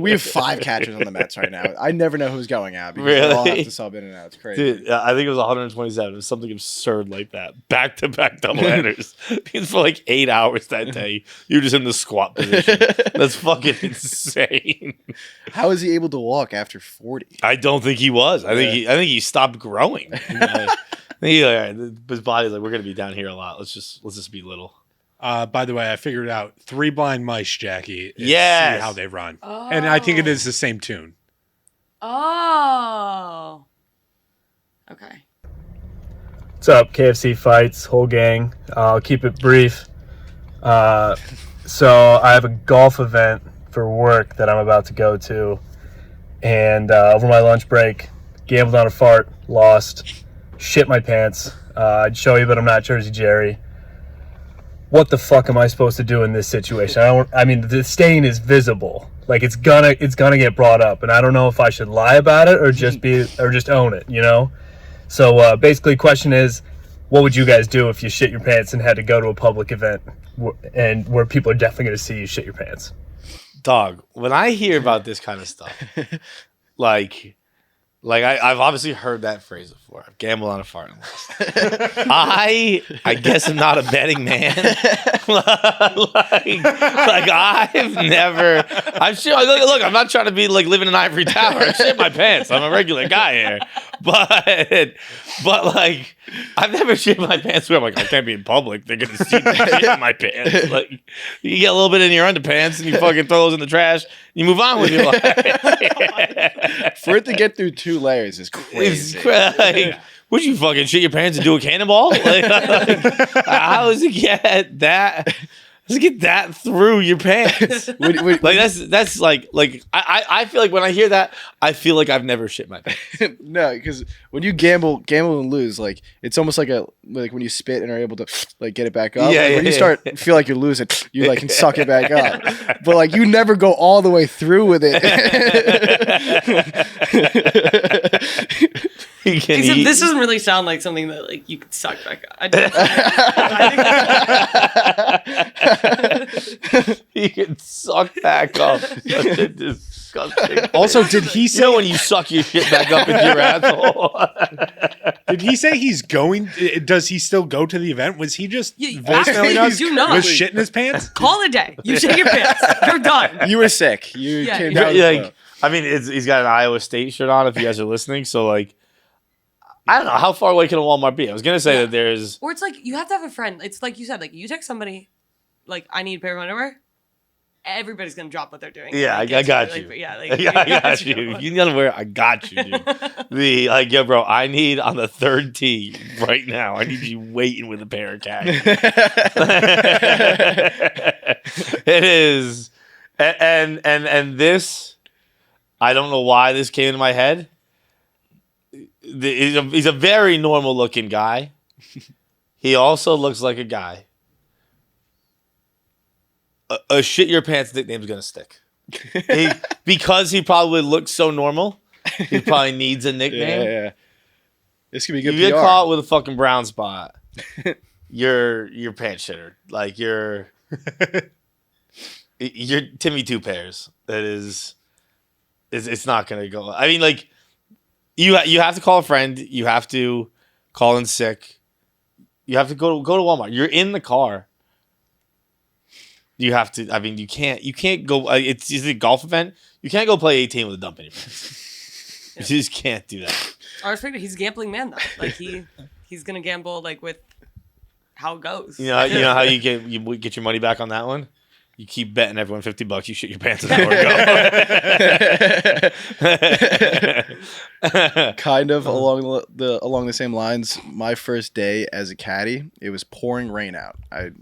We have 5 catchers on the Mets right now. I never know who's going out because they all have Really? to sub in and out. It's crazy. Dude, I think it was 127. It was something absurd like that. Back-to-back doubleheaders. Because for like 8 hours that day, you're just in the squat position. That's fucking insane. How is he able to walk after 40? I don't think he was. I think he stopped growing. I think his body's like, we're gonna be down here a lot. Let's just be little. By the way, I figured out Three Blind Mice, Jackie. Yes. See how they run. And I think it is the same tune. Oh. Okay. What's up, KFC Fights, whole gang? I'll keep it brief. So I have a golf event for work that I'm about to go to. And over my lunch break, gambled on a fart, lost, shit my pants. I'd show you, but I'm not Jersey Jerry. What the fuck am I supposed to do in this situation? I mean, the stain is visible. Like it's gonna get brought up, and I don't know if I should lie about it or just own it, you know? So basically, question is, what would you guys do if you shit your pants and had to go to a public event and where people are definitely going to see you shit your pants? Dog, when I hear about this kind of stuff, like I've obviously heard that phrase before. I've gambled on a fart and lost. I guess I'm not a betting man. I've shit. Look, I'm not trying to be like living in an ivory tower. I shit my pants. I'm a regular guy here. but like, I've never shit my pants where I'm like, I can't be in public. They're gonna see the shit in my pants. Like, you get a little bit in your underpants and you fucking throw those in the trash. You move on with your life. For it to get through 2 layers is crazy. Like, would you fucking shit your pants and do a cannonball? Like, how does it get that? Does it get that through your pants? Like that's like I feel like when I hear that, I feel like I've never shit my pants. No, because when you gamble and lose, like it's almost like when you spit and are able to like get it back up. Yeah, like, when you start feel like you're losing, you like can suck it back up. But like you never go all the way through with it. This doesn't really sound like something that like you could suck back up. You can suck back up. Such a disgusting. Also, did he say when you suck your shit back up into your asshole? Did he say he's going? Does he still go to the event? Was he just voicemailing actually, us you know. with shit in his pants? Call it a day. You shit your pants. You're done. You were sick. You came down. Like, I mean, he's got an Iowa State shirt on. If you guys are listening, so like, I don't know how far away can a Walmart be. I was gonna say that there's, or it's like you have to have a friend. It's like you said, like you text somebody, like I need a pair of underwear. Everybody's gonna drop what they're doing. Yeah, I got you. Like, yeah, like, I got you. If you need underwear, I got you, dude. Yo, bro, I need on the 3rd tee right now. I need you waiting with a pair of khakis. It is, and this, I don't know why this came into my head. He's a very normal looking guy. He also looks like a guy. A shit your pants nickname's gonna stick. Because he probably looks so normal, he probably needs a nickname. Yeah. This could be good. If you get caught with a fucking brown spot, you're pants shitter. Like you're Timmy Two Pairs. That is it's not gonna go. I mean, like you have to call a friend. You have to call in sick. You have to go to Walmart. You're in the car. You have to. I mean, you can't go. It's a golf event. You can't go play 18 with a dump in your pants. You just can't do that. I respect it. He's a gambling man though. Like he's gonna gamble like with how it goes. You know how you get your money back on that one. You keep betting everyone $50. You shit your pants and nowhere go. Kind of along the same lines. My first day as a caddy, it was pouring rain out. I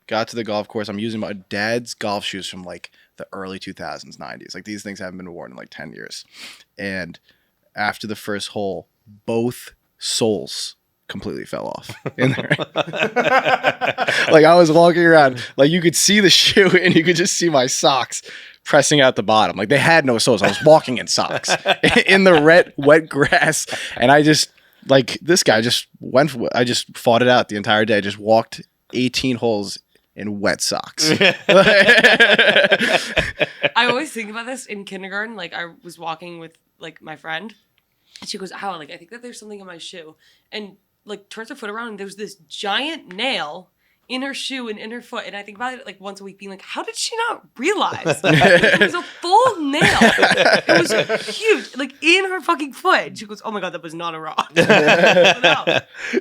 got to the golf course. I'm using my dad's golf shoes from like the early 2000s, 90s. Like these things haven't been worn in like 10 years. And after the first hole, both soles completely fell off in there. Like I was walking around, like you could see the shoe and you could just see my socks pressing out the bottom. Like they had no soles. I was walking in socks in the wet grass. And I just, like this guy just I just fought it out the entire day. Just walked 18 holes in wet socks. I always think about this in kindergarten. Like I was walking with like my friend and she goes, "Ow, like I think that there's something in my shoe." And like turns her foot around and there's this giant nail in her shoe and in her foot. And I think about it like once a week being like, how did she not realize? It was a full nail. It was huge, like in her fucking foot. And she goes, "Oh my God, that was not a rock."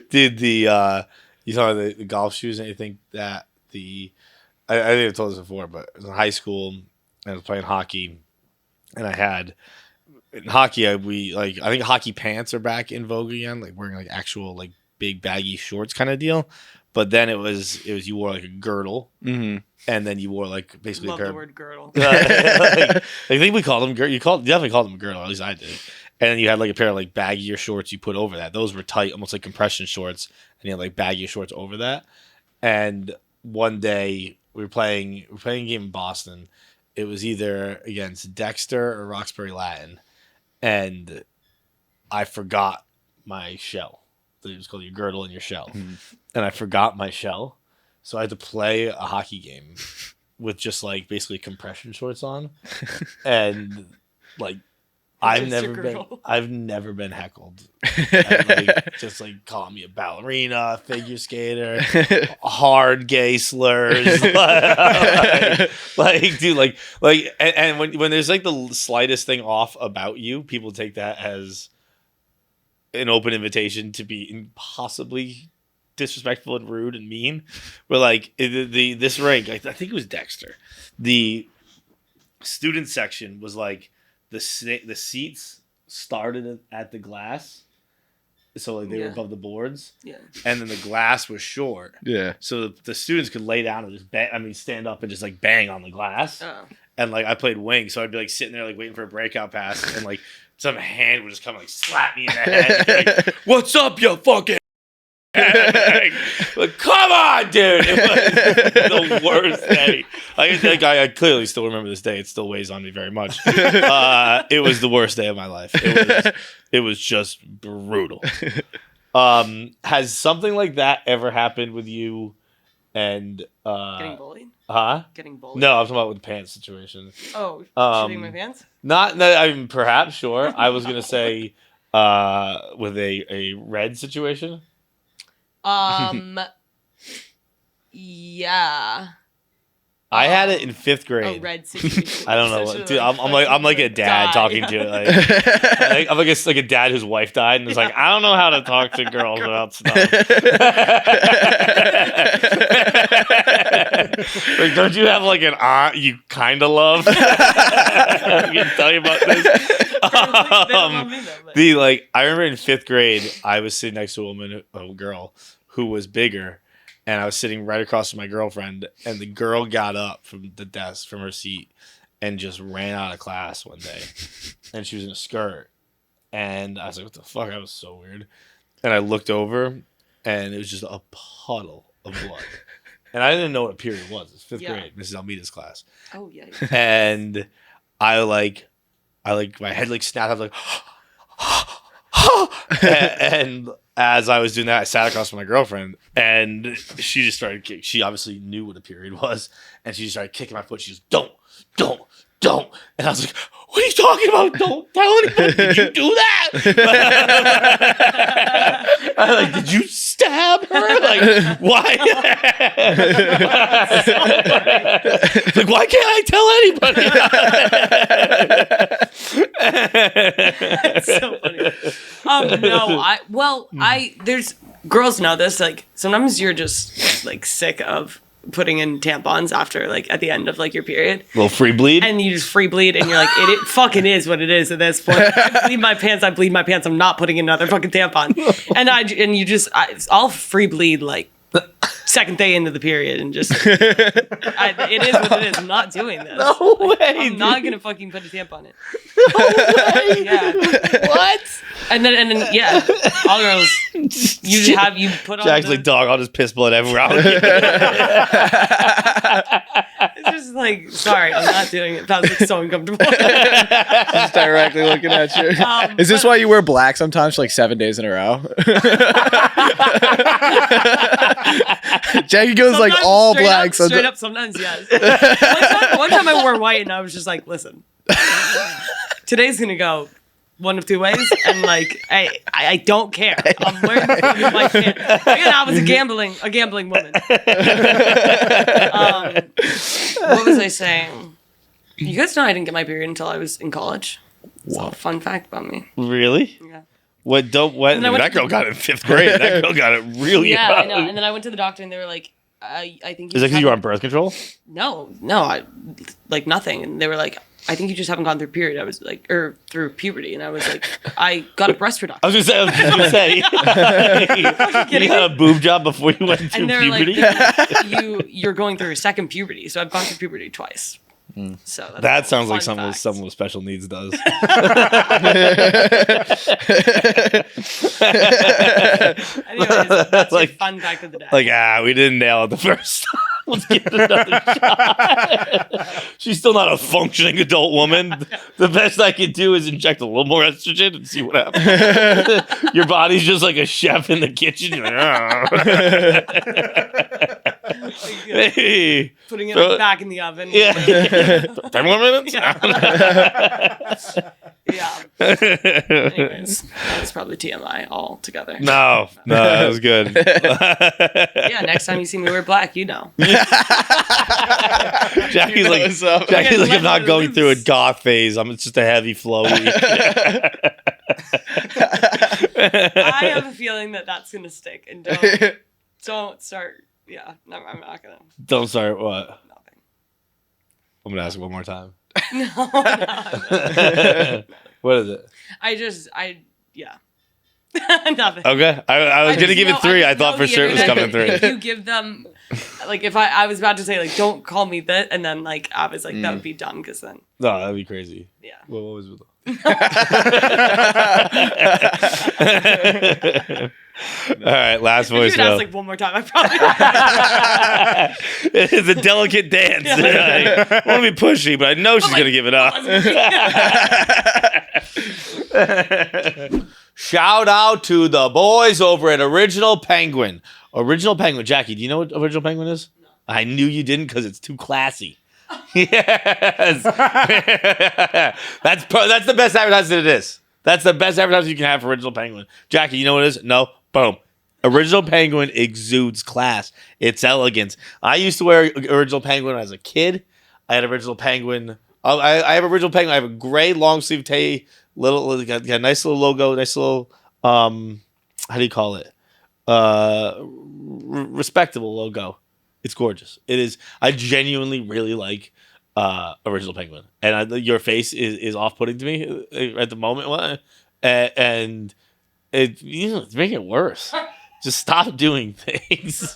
Dude, you saw the golf shoes and you think that I think I've told this before, but I was in high school and I was playing hockey and in hockey, I think hockey pants are back in vogue again, like wearing like actual like big baggy shorts kind of deal. But then it was you wore like a girdle, and then you wore like basically Love a pair the word girdle. I think we called them girdle. You definitely called them a girdle. At least I did. And then you had like a pair of like baggier shorts you put over that. Those were tight, almost like compression shorts, and you had like baggier shorts over that. And one day we were playing a game in Boston. It was either against Dexter or Roxbury Latin. And I forgot my shell. It was called your girdle and your shell. And I forgot my shell. So I had to play a hockey game with just like basically compression shorts on. And like I've never been heckled. Just like calling me a ballerina, figure skater, hard gay slurs. like dude, and when there's like the slightest thing off about you, people take that as an open invitation to be impossibly disrespectful and rude and mean. But like this rink, I think it was Dexter. The student section was like the seats started at the glass, so like they were above the boards. Yeah, and then the glass was short. Yeah, so the students could lay down and just stand up and just like bang on the glass. Oh. And like I played wing, so I'd be like sitting there like waiting for a breakout pass, and like some hand would just come like slap me in the head. Like, what's up, you fucking? Like, come on, dude! It was the worst day. I clearly still remember this day. It still weighs on me very much. It was the worst day of my life. It was just brutal. Has something like that ever happened with you? And getting bullied? Huh? Getting bullied? No, I'm talking about with the pants situation. Oh, shitting my pants? I mean, perhaps, sure. I was gonna say with a red situation. Yeah. I had it in 5th grade. Oh, red situation. I don't know what, dude. I'm like a dad talking to it. Like, I'm like a dad whose wife died, and it's like I don't know how to talk to girls about stuff. Like, don't you have like an aunt you kind of love? I can tell you about this. I remember in 5th grade, I was sitting next to a girl who was bigger. And I was sitting right across from my girlfriend, and the girl got up from the desk, from her seat, and just ran out of class one day. And she was in a skirt. And I was like, what the fuck? That was so weird. And I looked over, and it was just a puddle of blood. And I didn't know what a period was. It was 5th grade, Mrs. Almeida's class. Oh, yeah. And I my head like snapped. I was like, and as I was doing that, I sat across from my girlfriend, and she just started kicking. She obviously knew what a period was, and she just started kicking my foot. She goes, don't. And I was like, what are you talking about? Don't tell anybody. Did you do that? I was like, did you stab her? Like, why? Like, why can't I tell anybody? That's so funny. No, there's girls know this. Like, sometimes you're just like sick of putting in tampons after like at the end of like your period. A little free bleed. And you just free bleed, and you're like, it fucking is what it is at this point. I bleed my pants. I'm not putting in another fucking tampon. I'll free bleed like second day into the period, and just it is what it is. I'm not doing this. No way. I'm not gonna fucking put a tampon in. No way. Yeah. What? And then yeah, all girls, you put on. Jack's like, dog, I'll just piss blood everywhere. It's just like, sorry, I'm not doing it. That was like so uncomfortable. Just directly looking at you. Is this why you wear black sometimes for like 7 days in a row? Jackie goes like all black. Straight up, sometimes yes. One time I wore white, and I was just like, listen, today's gonna go one of two ways, and like I don't care. I'm wearing white pants. Again, I was a gambling woman. What was I saying? You guys know I didn't get my period until I was in college. So, fun fact about me. Really? Yeah. That girl got it in 5th grade. That girl got it really young. I know. And then I went to the doctor, and they were like, I think is it because you were on birth control? No, I like nothing. And they were like, I think you just haven't gone through period. I was like, or through puberty, and I was like, I got a breast reduction. I was gonna say, you had a boob job before you went through puberty. Like, you're going through a second puberty, so I've gone through puberty twice. So that sounds like someone with special needs does. Anyways, that's like fun fact of the day. Like, we didn't nail it the first time. Let's give it another shot. She's still not a functioning adult woman. The best I can do is inject a little more estrogen and see what happens. Your body's just like a chef in the kitchen. You're like, hey, putting it back in the oven. Yeah. 10 more minutes? Yeah. Anyways, that was probably TMI all together. No, that was good. Yeah, next time you see me wear black, you know. Jackie's like, I'm not going through a goth phase. It's just a heavy flowy. I have a feeling that that's gonna stick, and don't start. Yeah, no, I'm not gonna. Don't start what? Nothing. I'm gonna ask it one more time. No. What is it? Yeah. Nothing. Okay, I was gonna give it 3. I thought for sure it was coming 3. If you give them, like, if I was about to say, like, don't call me that, and then, like, I was like, that would be dumb, because then. No, that'd be crazy. Yeah. What was it? All right, last voice. If you would ask, like, one more time, I probably. It's a delicate dance. I want to be pushy, but I know she's gonna give it up. Shout out to the boys over at Original Penguin. Original Penguin. Jackie, do you know what Original Penguin is? No. I knew you didn't because it's too classy. Yes. That's the best advertising it is. That's the best advertising you can have for Original Penguin. Jackie, you know what it is? No. Boom. Original Penguin exudes class. It's elegance. I used to wear Original Penguin when I was a kid. I had Original Penguin. I have Original Penguin. I have a gray long sleeve tee. Got a nice little logo. Nice little how do you call it? Respectable logo. It's gorgeous. It is. I genuinely really like Original Penguin, and your face is off-putting to me at the moment, and it's making it worse. Just stop doing things.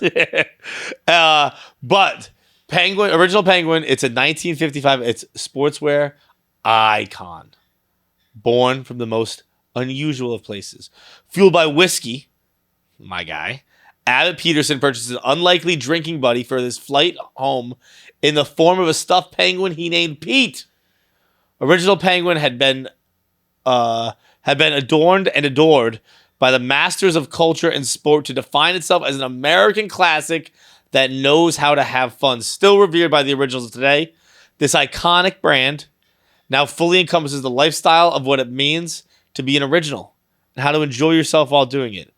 But Original Penguin, it's a 1955. It's sportswear icon, born from the most unusual of places, fueled by whiskey. My guy. Abbott Peterson purchases an unlikely drinking buddy for his flight home in the form of a stuffed penguin he named Pete. Original Penguin had been adorned and adored by the masters of culture and sport to define itself as an American classic that knows how to have fun. Still revered by the originals of today, this iconic brand now fully encompasses the lifestyle of what it means to be an original and how to enjoy yourself while doing it.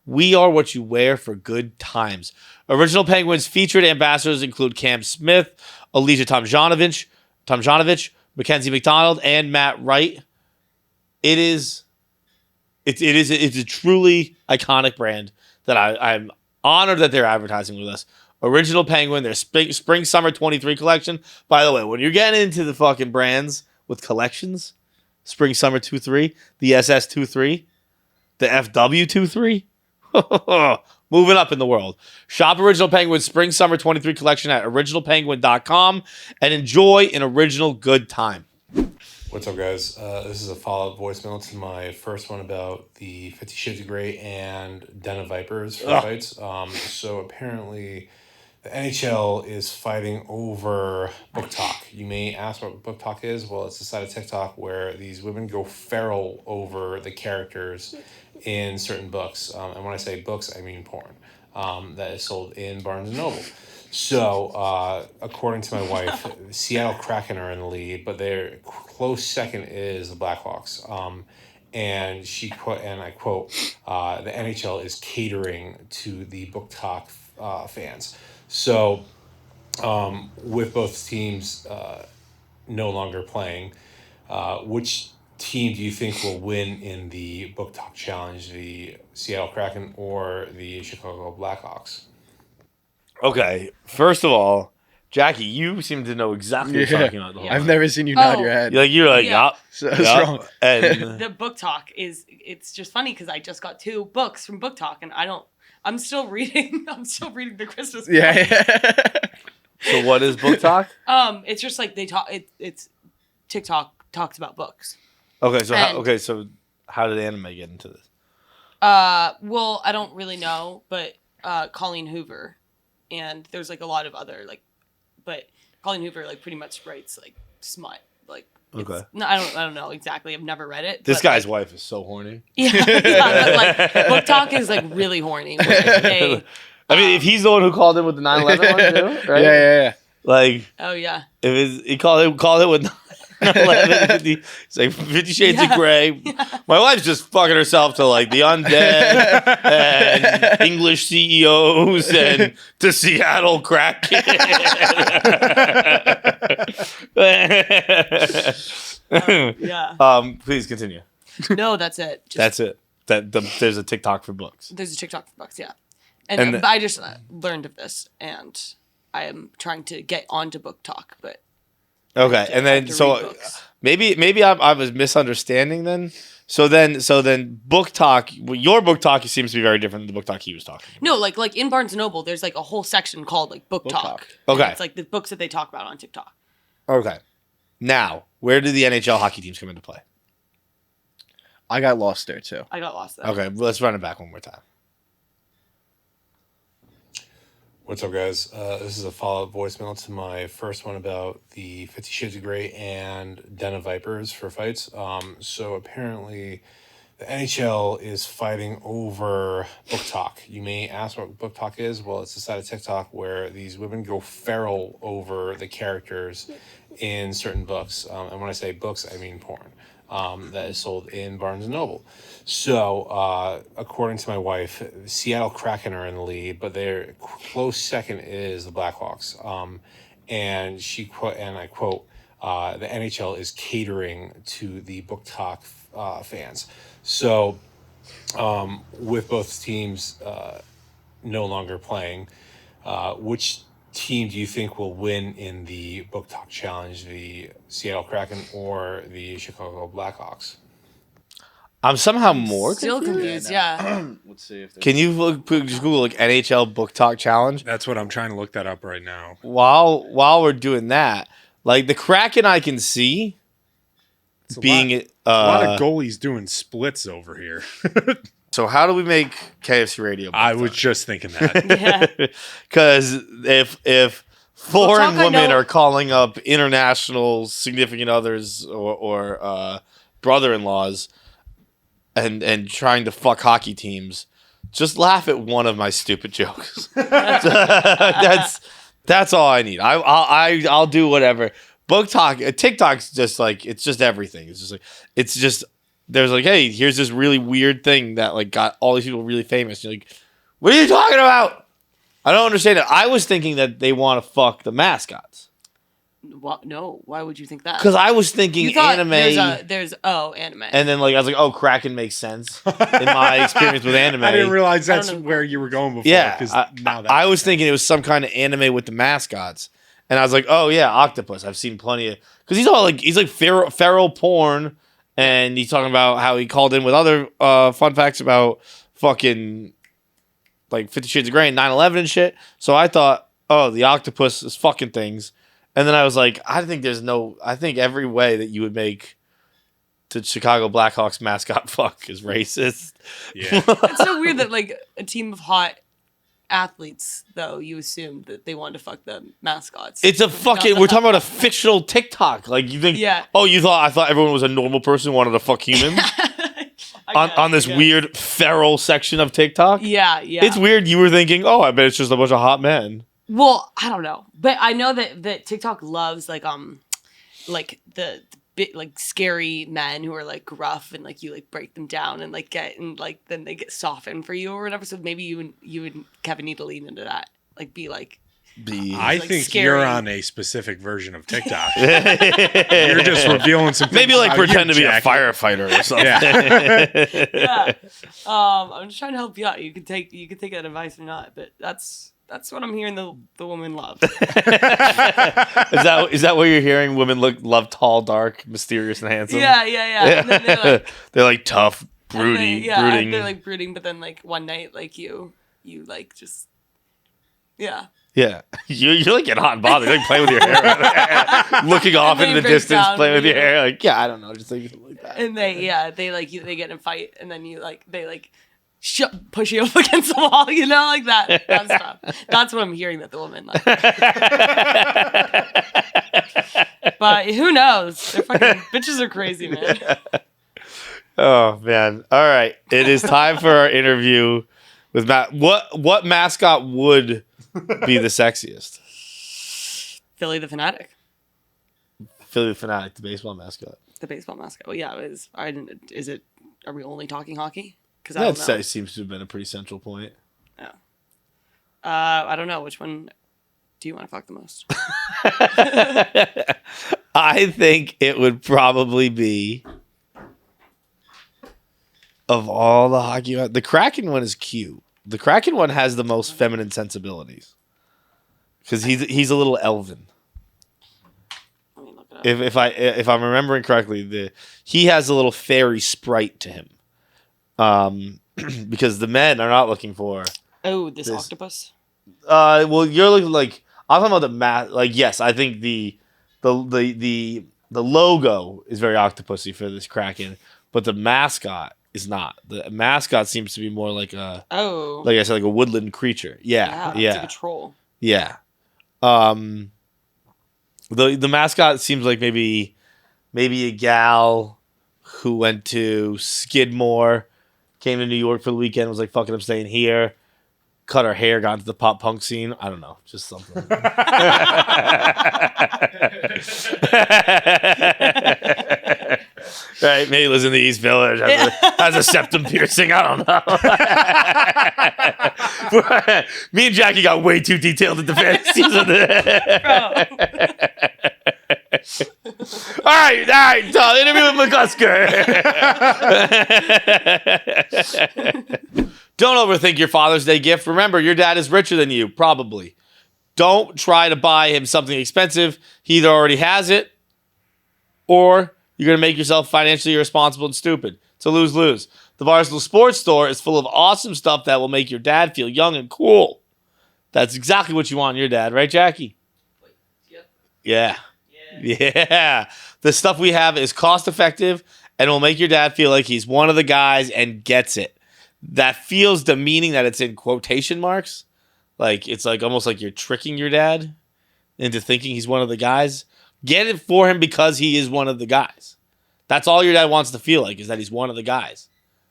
We are what you wear for good times. Original Penguin's featured ambassadors include Cam Smith, Alicia Tomjanovich, Mackenzie McDonald, and Matt Wright. It's a truly iconic brand that I'm honored that they're advertising with us. Original Penguin, their spring summer 23 collection. By the way, when you're getting into the fucking brands with collections, spring summer 23, the SS 23, the FW 23. Moving up in the world. Shop Original Penguin's Spring Summer 23 collection at originalpenguin.com and enjoy an original good time. What's up, guys? This is a follow-up voicemail to my first one about the 50 Shades of Grey and Den of Vipers for fights. So apparently the NHL is fighting over book talk. You may ask what book talk is. Well, it's a side of TikTok where these women go feral over the characters in certain books. And when I say books, I mean porn. That is sold in Barnes & Noble. So, according to my wife, Seattle Kraken are in the lead, but their close second is the Blackhawks. And she put, and I quote, the NHL is catering to the book talk fans. So, with both teams no longer playing, which team do you think will win in the book talk challenge, the Seattle Kraken or the Chicago Blackhawks? Okay, first of all, Jackie, you seem to know exactly what you're talking about. The whole I've time. never seen you nod your head. You're like, Yeah. yup. So that's wrong. And The book talk it's just funny because I just got 2 books from book talk, and I'm still reading the Christmas book. Yeah. so what is book talk? It's just like they talk, it's TikTok talks about books. Okay, so And- how did anime get into this? Well, I don't really know, but Colleen Hoover, and there's like a lot of other but Colleen Hoover like pretty much writes like smut, like. Okay. No, I don't know exactly. I've never read it. This but, guy's like, wife is so horny. Yeah, but like book talk is like really horny. Where I mean, if he's the one who called in with the 9/11 one too, right? Yeah. Like, oh yeah. he called it with 9/11. 50, it's like 50 Shades of Grey. Yeah. My wife's just fucking herself to like the undead and English CEOs and to Seattle Kraken. Yeah. Please continue. No, that's it. That's it. there's a TikTok for books. There's a TikTok for books, yeah. And I just learned of this, and I am trying to get onto Book Talk, but okay. And then maybe I was misunderstanding then. So then Book Talk, your Book Talk seems to be very different than the Book Talk he was talking about. No, like in Barnes & Noble, there's like a whole section called like Book Talk. Okay. It's like the books that they talk about on TikTok. Okay. Now, where do the NHL hockey teams come into play? I got lost there too. I got lost there. Okay, let's run it back one more time. What's up, guys? This is a follow-up voicemail to my first one about the 50 Shades of Grey and Den of Vipers for Feits. So apparently the NHL is fighting over Book Talk. You may ask what Book Talk is. Well, it's a side of TikTok where these women go feral over the characters in certain books. And when I say books, I mean porn. That is sold in Barnes & Noble. So, according to my wife, Seattle Kraken are in the lead, but their close second is the Blackhawks. And I quote, the NHL is catering to the Book Talk fans. So, with both teams no longer playing, which team do you think will win in the Book Talk Challenge, the Seattle Kraken or the Chicago Blackhawks? I'm somehow more Still confused, yeah. Let's see if Can you just Google like NHL Book Talk Challenge? That's what I'm trying to look that up right now. While we're doing that, like the Kraken, I can see It's being a lot of goalies doing splits over here. So how do we make KFC Radio? I was just thinking that. Yeah. Because if foreign Talk, I women know- are calling up international significant others or brother-in-laws and trying to fuck hockey teams, just laugh at one of my stupid jokes. That's all I need. I'll do whatever. Book Talk, TikTok's just like, it's just everything. It's just there's like, hey, here's this really weird thing that like got all these people really famous. You're like, what are you talking about? I don't understand it. I was thinking that they want to fuck the mascots. What? No, why would you think that? Because I was thinking You thought anime. there's anime. And then like I was like, oh, Kraken makes sense in my experience with anime. I didn't realize that's don't know. where you were going before. Yeah, 'cause I now that was makes thinking it was some kind of anime with the mascots, and I was like, oh yeah, Octopus. I've seen plenty of because he's like feral porn, and he's talking about how he called in with other fun facts about fucking like 50 Shades of Grey and 9/11 and shit. So I thought, oh, the octopus is fucking things, and then I was like, I think every way that you would make the Chicago Blackhawks mascot fuck is racist. Yeah. It's so weird that like a team of hot athletes, though, you assumed that they wanted to fuck the mascots. It's a fucking. We're talking about a fictional TikTok. Like you think? Yeah. Oh, I thought everyone was a normal person who wanted to fuck humans on this weird feral section of TikTok. Yeah. It's weird. You were thinking, oh, I bet it's just a bunch of hot men. Well, I don't know, but I know that TikTok loves like the bit like scary men who are like gruff and like you like break them down and like then they get softened for you or whatever. So maybe you and Kevin need to lean into that, like be like. I like think scary. you're on a specific version of TikTok. You're just revealing some things Maybe like about pretend you, to be a Jackie. firefighter or something. Yeah. Yeah. I'm just trying to help you out. You can take that advice or not, but that's what I'm hearing the woman love. Is that what you're hearing? Women love tall, dark, mysterious, and handsome. Yeah. And then they're like tough, brooding. They're like brooding, but then like one night, like you like just, yeah. Yeah, you're like getting hot and bothered. You're like playing with your hair, looking off And into the they break distance, down, playing with your yeah. hair. Like, yeah, I don't know, just like something like that. And they get in a fight, and then they push you up against the wall, like that stuff. That's what I'm hearing that the woman like. But who knows? They're fucking bitches are crazy, man. Oh man! All right, it is time for our interview with Matt. What mascot would be the sexiest? Philly the Fanatic, Philly the Fanatic, the baseball mascot. the baseball mascot. Well, yeah, is it? Are we only talking hockey? Because That seems to have been a pretty central point. Yeah. I don't know. Which one do you want to fuck the most? I think it would probably be of all the hockey, the Kraken one is cute. The Kraken one has the most feminine sensibilities because he's a little elven. Let me look it up. If I'm remembering correctly, he has a little fairy sprite to him. Because the men are not looking for. Oh, this octopus. Well, you're looking like I'm talking about the like yes, I think the logo is very octopusy for this Kraken, but the mascot is not. The mascot seems to be more like like I said, like a woodland creature. Yeah. It's like a troll. Yeah. The mascot seems like maybe a gal who went to Skidmore, came to New York for the weekend, was like, fucking, I'm staying here. Cut her hair, got into the pop punk scene. I don't know. Just something. Right? Maybe lives in the East Village. Has a septum piercing. I don't know. Me and Jackie got way too detailed at the fantasies of All right. Interview with McCusker. Don't overthink your Father's Day gift. Remember, your dad is richer than you, probably. Don't try to buy him something expensive. He either already has it, or you're going to make yourself financially irresponsible and stupid. It's a lose-lose. The Barstool Sports Store is full of awesome stuff that will make your dad feel young and cool. That's exactly what you want in your dad, right, Jackie? Yep. Yeah. The stuff we have is cost-effective and will make your dad feel like he's one of the guys and gets it. That feels demeaning that it's in quotation marks. Like, it's like almost like you're tricking your dad into thinking he's one of the guys. Get it for him because he is one of the guys. That's all your dad wants to feel like, is that he's one of the guys.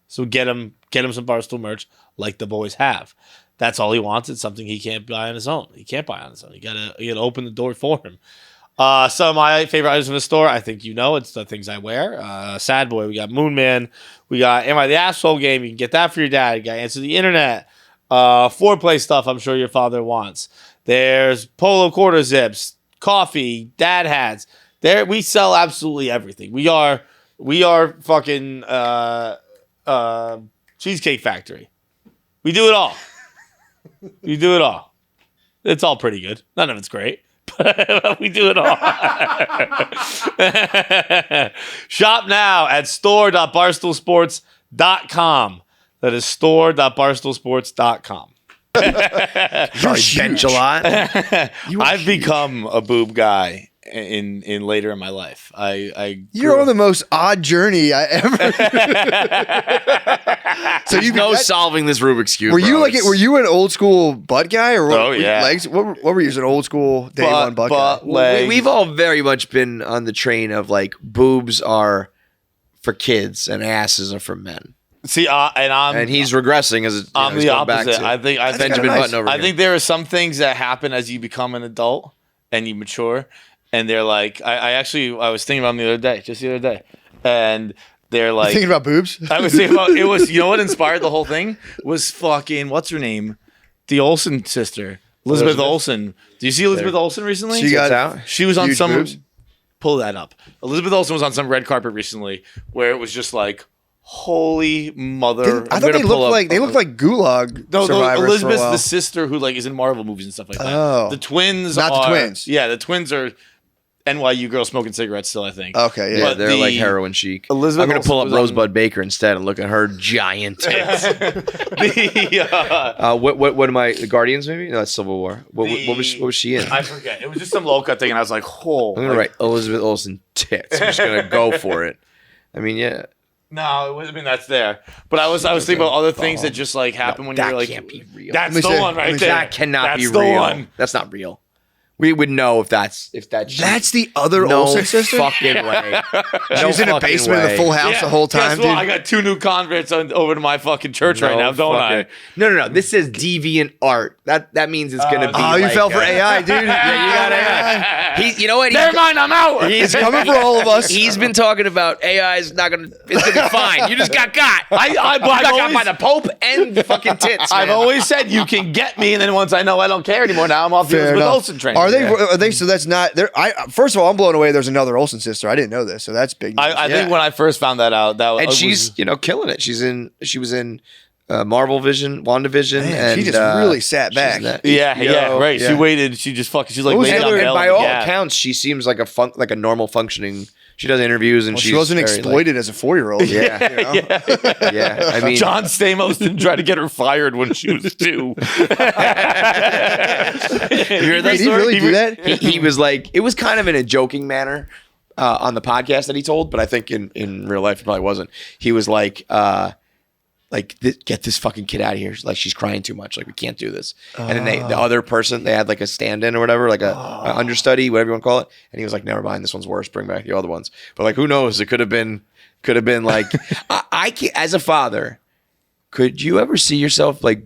So get him some Barstool merch like the boys have. That's all he wants. It's something he can't buy on his own. He can't buy on his own. You gotta open the door for him. Some of my favorite items in the store, I think you know, it's the things I wear. Sad Boy, we got Moon Man, we got Am I the Asshole game. You can get that for your dad. You got Answer the Internet. Foreplay stuff I'm sure your father wants. There's polo quarter zips, coffee, dad hats. There we sell absolutely everything. We are fucking Cheesecake Factory. We do it all. It's all pretty good. None of it's great. But we do it all. Shop now at store.barstoolsports.com. That is store.barstoolsports.com. Sorry, bench a lot. I've become a boob guy in later in my life. You're on the most odd journey I ever. So you know solving this Rubik's Cube. Were you an old school butt guy or what? Oh yeah. Legs? What were you? An old school day one butt guy? We've all very much been on the train of like boobs are for kids and asses are for men. See, and he's regressing as I'm the opposite. I think Benjamin Button over I here. think there are some things that happen as you become an adult and you mature, and they're like I was thinking about them the other day, and they're like thinking about boobs. I was thinking about it was, you know what inspired the whole thing was fucking what's her name, the Olsen sister, Elizabeth Olsen. Do you see Elizabeth Olsen recently? She got out. She was on Huge some. boobs? Pull that up. Elizabeth Olsen was on some red carpet recently where it was just like, holy mother! I thought they looked like Gulag survivors Elizabeth's for a while. the sister who like is in Marvel movies and stuff like that. Oh. The twins, Not the twins. Yeah, the twins are NYU girls smoking cigarettes still, I think. Okay, Yeah, But they're like heroin chic. Elizabeth I'm going to pull up Olsen was Rosebud Baker instead and look at her giant tits. The, What am I? The Guardians maybe? No, that's Civil War. What was she in? I forget. It was just some low cut thing, and I was like, "Oh." I'm gonna write Elizabeth Olsen tits. I'm just gonna go for it. I mean, yeah. No, that's there. But I was thinking about other things that just like happen when that you're like, can't be real. That's Let me the see. one right Let me see. there. That cannot be That's the real. one. That's not real. We would know if that's That's the other no Olsen sister. fucking way. She was in a basement of the Full House the whole time, Guess dude. what? I got 2 new converts over to my fucking church right now, don't I? No. This says deviant art. That means it's gonna be. Oh, you like, fell for AI, dude. Yeah, you got AI. You know what? Never mind, I'm out. It's coming for all of us. He's been talking about AI is not gonna. It's gonna be fine. You just got got. I've got by the Pope and fucking tits. I've man. always said you can get me, and then once I know I don't care anymore, now I'm off the Fair Elizabeth enough. Olsen train. Are they? Are they? So that's not. First of all, I'm blown away. There's another Olsen sister. I didn't know this, so that's big news. I think when I first found that out, and she's killing it. She was in Marvel Vision, WandaVision, and she just really sat back. Right. Yeah. She waited. She just fucking. She's like, by all accounts, she seems like a normal functioning. She does interviews, and she wasn't exploited as a 4-year-old. Yeah, yeah. I mean, John Stamos didn't try to get her fired when she was 2. You hear that Did he really do that? He was like, it was kind of in a joking manner on the podcast that he told, but I think in real life it probably wasn't. He was like get this fucking kid out of here. Like, she's crying too much. Like, we can't do this. And then the other person, they had like a stand-in or whatever, like a understudy, whatever you want to call it. And he was like, never mind, this one's worse. Bring back the other ones. But like, who knows? It could have been like, I can't, as a father, could you ever see yourself like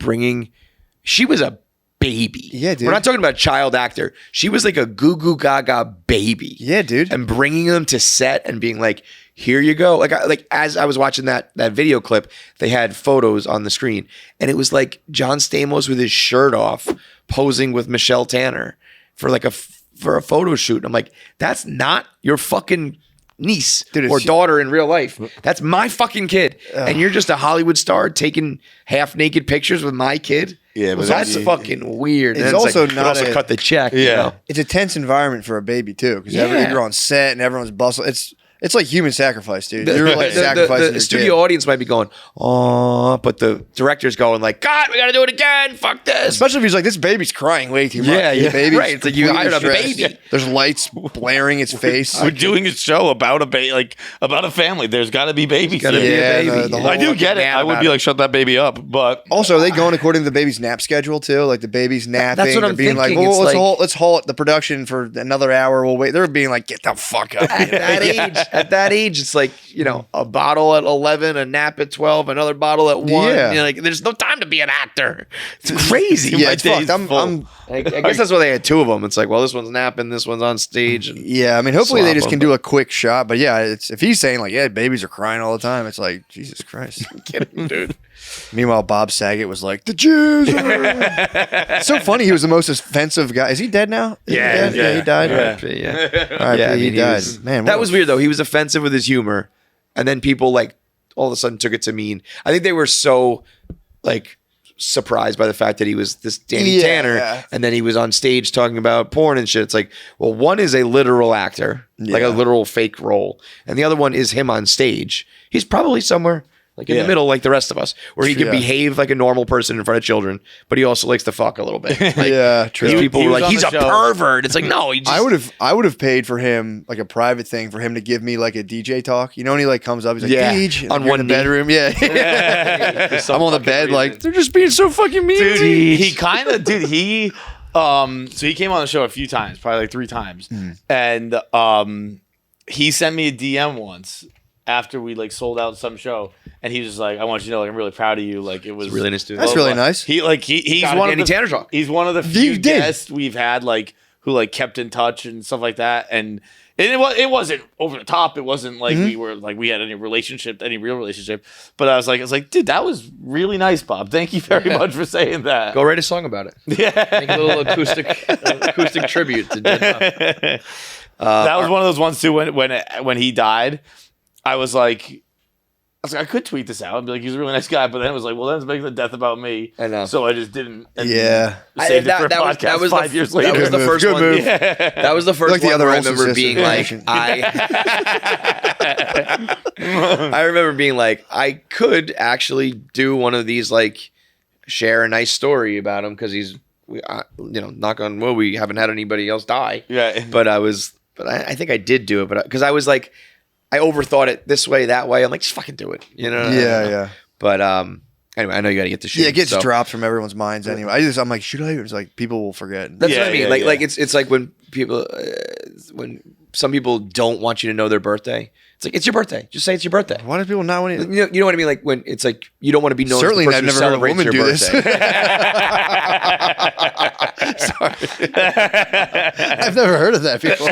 she was a baby. Yeah, dude. We're not talking about a child actor. She was like a goo goo gaga baby. Yeah, dude. And bringing them to set and being like, here you go. Like as I was watching that video clip, they had photos on the screen, and it was like John Stamos with his shirt off, posing with Michelle Tanner for a photo shoot. And I'm like, that's not your fucking niece or daughter in real life. That's my fucking kid, and you're just a Hollywood star taking half naked pictures with my kid. Yeah, but that's fucking weird. It's also not also cut the check. Yeah, you know? It's a tense environment for a baby too, because you're on set and everyone's bustling. It's like human sacrifice, dude. You're like sacrificing the studio audience might be going, oh, but the director's going like, God, we got to do it again. Fuck this. Especially if he's like, this baby's crying way too much. Yeah. Baby's right. It's like you hired a baby. There's lights blaring its face. We're doing a show about about a family. There's got to be babies. Got to be a baby. I do get it. I would be like, shut that baby up. But also, are they going according to the baby's nap schedule too? Like the baby's napping. That's what I'm being thinking. like, well, let's halt the production for another hour. We'll wait. They're being like, get the fuck up. At that age, it's like, a bottle at 11, a nap at 12, another bottle at 1. Yeah. Like, there's no time to be an actor. It's crazy. Yeah, it's fucked. I guess that's why they had 2 of them. It's like, well, this one's napping, this one's on stage. And yeah, I mean, hopefully they just can do a quick shot. But yeah, if he's saying like, yeah, babies are crying all the time, it's like, Jesus Christ. Kidding, dude. Meanwhile, Bob Saget was like, the Jews. It's so funny. He was the most offensive guy. Is he dead now? Yeah, he died. Yeah, he died. Man, that was weird though. He was offensive with his humor, and then people like all of a sudden took it to mean. I think they were so like surprised by the fact that he was this Danny Tanner, and then he was on stage talking about porn and shit. It's like, well, one is a literal actor, like a literal fake role, and the other one is him on stage. He's probably somewhere like in the middle, like the rest of us, where he can behave like a normal person in front of children, but he also likes to fuck a little bit. Like, true. People were like, he's a pervert. It's like, no, he just... I would have paid for him, like a private thing, for him to give me like a DJ talk. You know, when he like comes up, he's like, DJ, on one in the bedroom. Yeah. I'm on the bed, like, they're just being so fucking mean. Dude, he kind of, so he came on the show a few times, probably like 3 times. And he sent me a DM once after we like sold out some show, and he was just like, I want you to know, like, I'm really proud of you. Like, it was really nice to That's really nice. He's one of the few guests we've had like who like kept in touch and stuff like that. And it wasn't over the top. It wasn't like we had any real relationship. But I was like, dude, that was really nice, Bob. Thank you very much for saying that. Go write a song about it. Yeah, make a little acoustic tribute to Dead Bob. That was one of those ones too. When he died, I was like, I could tweet this out and be like, he's a really nice guy, but then it was like, well, that's making the death about me. I know. So I just didn't. Saved it for a podcast that was 5 years later. That was the first one. Move. Yeah. That was the first like one the other where I remember being like, I remember being like, I could actually do one of these, like, share a nice story about him because he's, knock on wood, we haven't had anybody else die. Yeah. But I think I did do it, but because I was like, I overthought it this way, that way. I'm like, just fucking do it, Yeah. But anyway, I know you got to get the shit. Yeah, it gets dropped from everyone's minds anyway. I'm like, should I? It's like people will forget. That's what I mean. Like it's like when people, when some people don't want you to know their birthday. It's like, it's your birthday. Just say it's your birthday. Why do people not want to? You know what I mean? Like when it's like you don't want to be known. Certainly, as the I've person never who heard a woman do celebrates your birthday. Sorry. I've never heard of that before.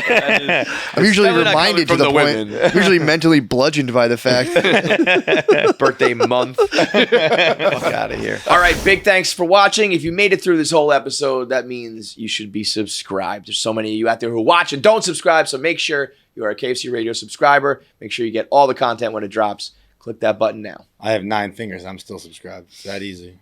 I'm usually definitely not reminded to coming the from the point, usually mentally bludgeoned by the fact. Birthday month. Fuck out of here. All right, big thanks for watching. If you made it through this whole episode, that means you should be subscribed. There's so many of you out there who watch and don't subscribe, so make sure you are a KFC Radio subscriber. Make sure you get all the content when it drops. Click that button now. I have 9 fingers. I'm still subscribed. It's that easy.